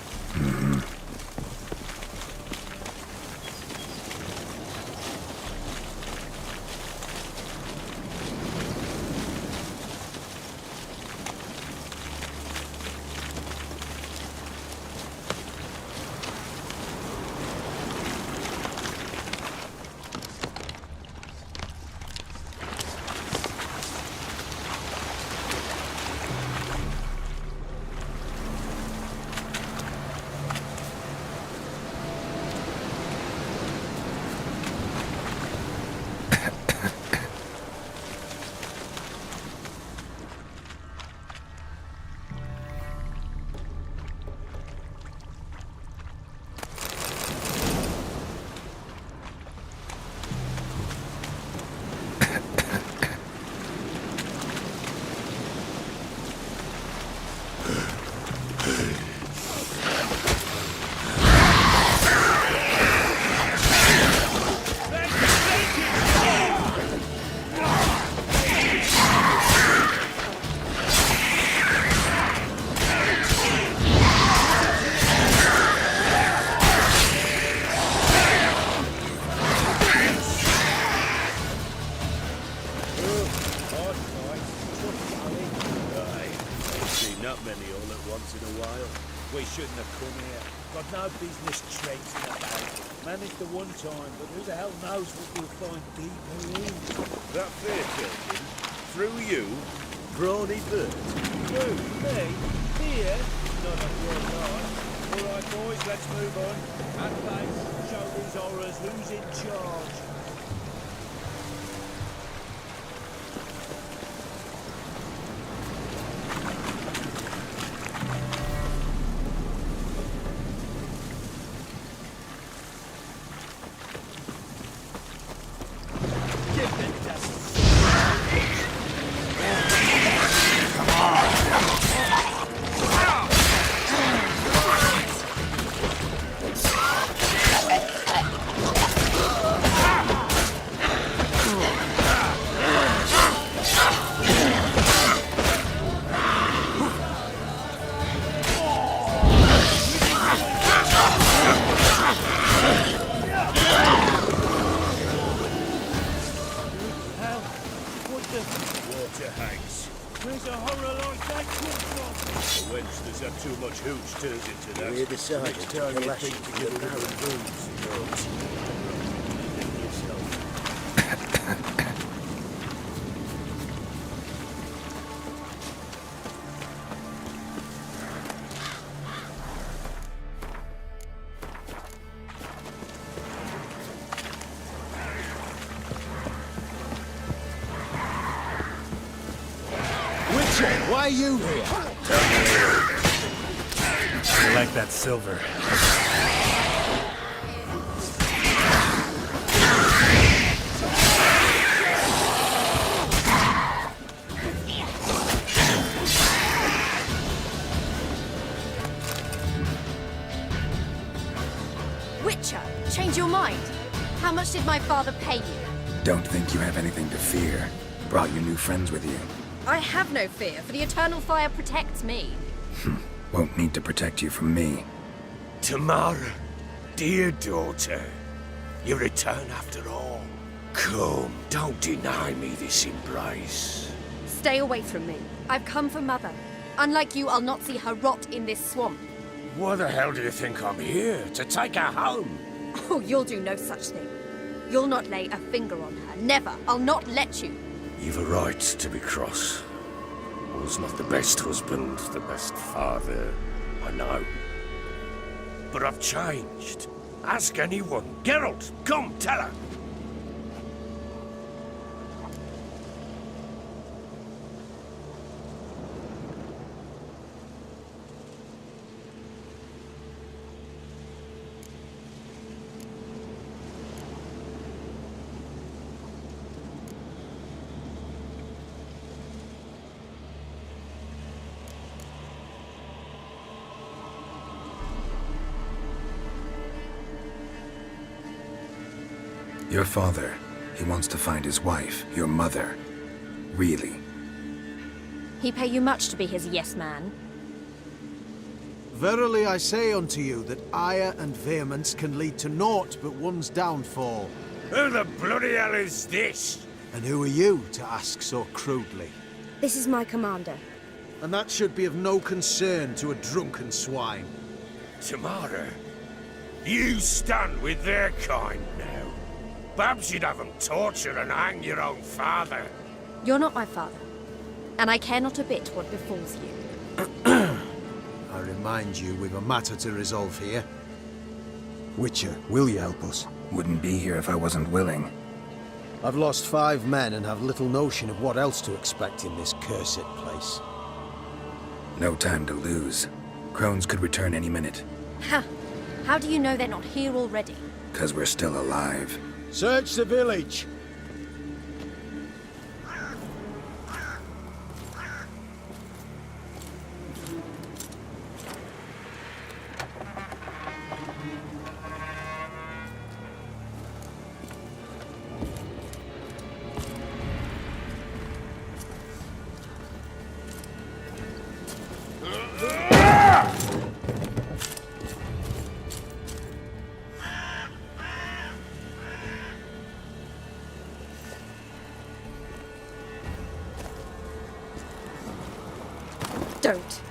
Not many all at once in a while. We shouldn't have come here. Got no business traipsing about. Managed the one time, but who the hell knows what we'll find deeper in. That fair children? Through you? Brawny bird? Who? Me? Here? Not at your time. All right, boys, let's move on. At base, show these horrors who's in charge. Decided to lash into the barren boots. Witcher, why are you here? I like that silver. Witcher, change your mind. How much did my father pay you? Don't think you have anything to fear. Brought your new friends with you. I have no fear, for the eternal fire protects me. Won't need to protect you from me. Tamara, dear daughter, you return after all. Come, don't deny me this embrace. Stay away from me. I've come for Mother. Unlike you, I'll not see her rot in this swamp. Why the hell do you think I'm here? To take her home? Oh, you'll do no such thing. You'll not lay a finger on her. Never. I'll not let you. You've a right to be cross. I was not the best husband, the best father, I know. But I've changed. Ask anyone. Geralt, come, tell her. Your father, he wants to find his wife, your mother. Really? He pay you much to be his yes man? Verily I say unto you that ire and vehemence can lead to naught but one's downfall. Who the bloody hell is this? And who are you to ask so crudely? This is my commander. And that should be of no concern to a drunken swine. Tamara, you stand with their kind now. Perhaps you'd have them torture and hang your own father. You're not my father, and I care not a bit what befalls you. I remind you, we've a matter to resolve here. Witcher, will you help us? Wouldn't be here if I wasn't willing. I've lost 5 men and have little notion of what else to expect in this cursed place. No time to lose. Crones could return any minute. Ha! How do you know they're not here already? 'Cause we're still alive. Search the village! Don't.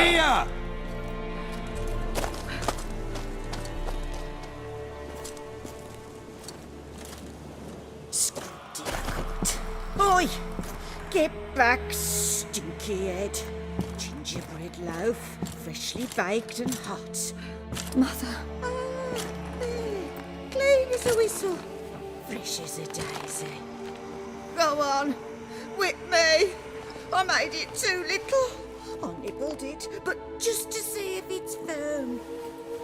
here! Oi! Get back, stinky head. Gingerbread loaf, freshly baked and hot. Mother. Clean as a whistle. Fresh as a daisy. Go on, whip me. I made it too little. I nibbled it, but just to see if it's firm.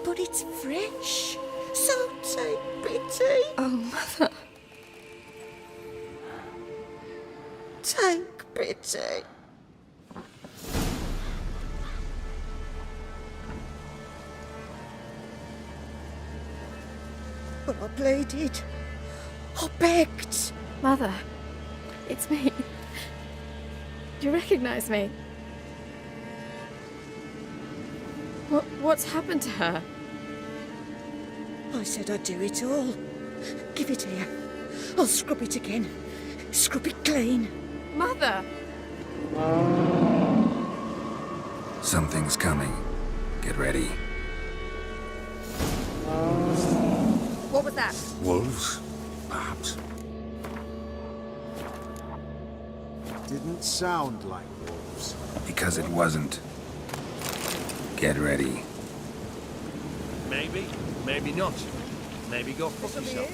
But it's fresh, so take pity. Oh, Mother. Take pity. But I pleaded. I begged. Mother, it's me. Do you recognize me? What's happened to her? I said I'd do it all. Give it here. I'll scrub it again. Scrub it clean. Mother! Something's coming. Get ready. What was that? Wolves? Perhaps. Didn't sound like wolves. Because it wasn't. Get ready. Maybe, maybe not. Maybe go fuck yourself.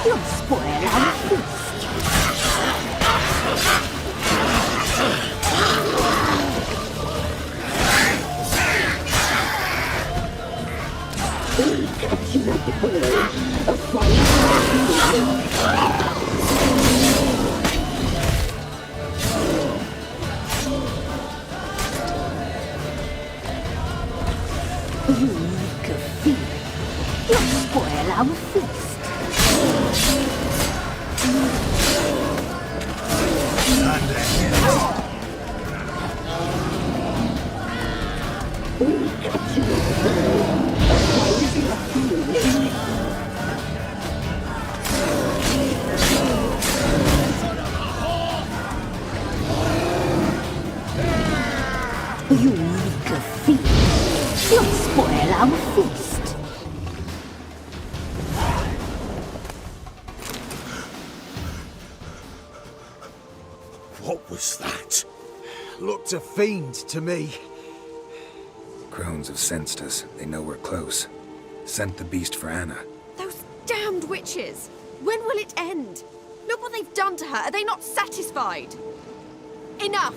You'll spoil our feast. You make a feast. You'll spoil our feast. You make a feast. You'll spoil our feast. What was that? Looked a fiend to me. Crones have sensed us. They know we're close. Sent the beast for Anna. Those damned witches! When will it end? Look what they've done to her. Are they not satisfied? Enough!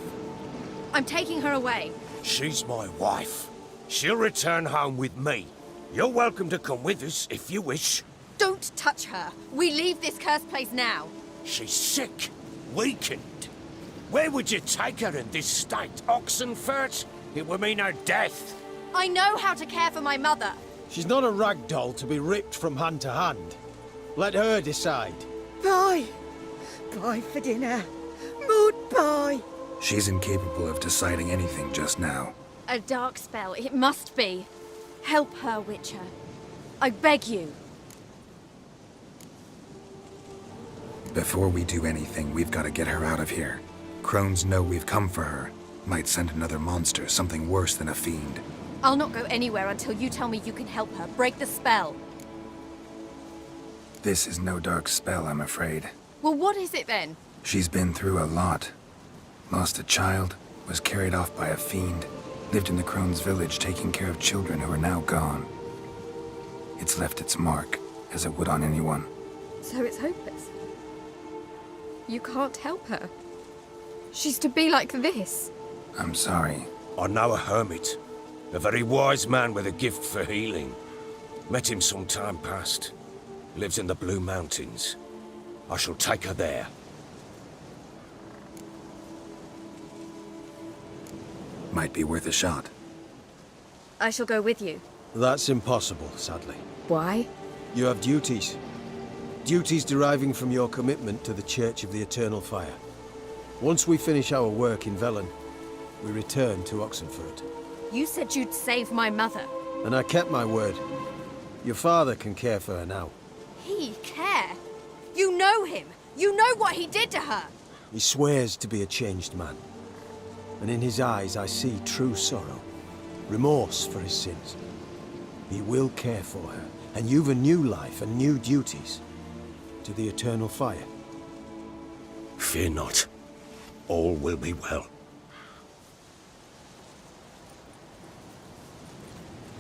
I'm taking her away. She's my wife. She'll return home with me. You're welcome to come with us if you wish. Don't touch her. We leave this cursed place now. She's sick, weakened. Where would you take her in this state? Oxenfurt? It would mean her death. I know how to care for my mother. She's not a rag doll to be ripped from hand to hand. Let her decide. Bye. Bye for dinner. Mood bye. She's incapable of deciding anything just now. A dark spell, it must be. Help her, Witcher. I beg you. Before we do anything, we've got to get her out of here. Crones know we've come for her. Might send another monster, something worse than a fiend. I'll not go anywhere until you tell me you can help her. Break the spell. This is no dark spell, I'm afraid. Well, what is it then? She's been through a lot. Lost a child, was carried off by a fiend, lived in the Crones village taking care of children who are now gone. It's left its mark, as it would on anyone. So it's hopeless. You can't help her. She's to be like this. I'm sorry. I know a hermit. A very wise man with a gift for healing. Met him some time past. Lives in the Blue Mountains. I shall take her there. Might be worth a shot. I shall go with you. That's impossible, sadly. Why? You have duties. Duties deriving from your commitment to the Church of the Eternal Fire. Once we finish our work in Velen, we return to Oxenfurt. You said you'd save my mother. And I kept my word. Your father can care for her now. He care? You know him. You know what he did to her. He swears to be a changed man. And in his eyes I see true sorrow. Remorse for his sins. He will care for her. And you've a new life and new duties. To the Eternal Fire. Fear not. All will be well.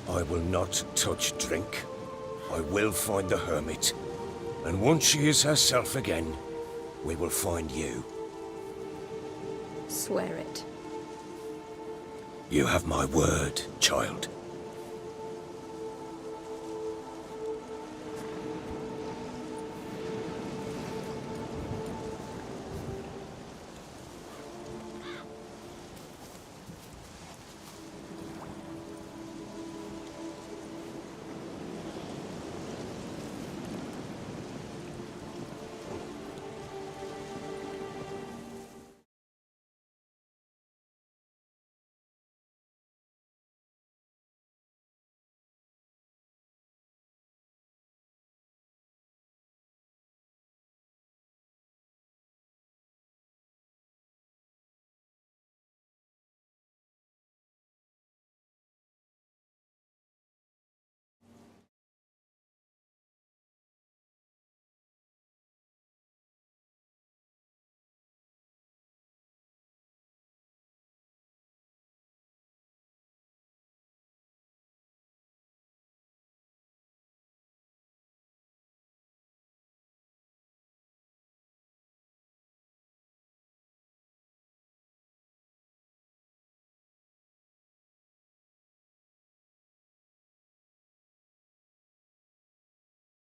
I will not touch drink. I will find the hermit. And once she is herself again, we will find you. Swear it. You have my word, child.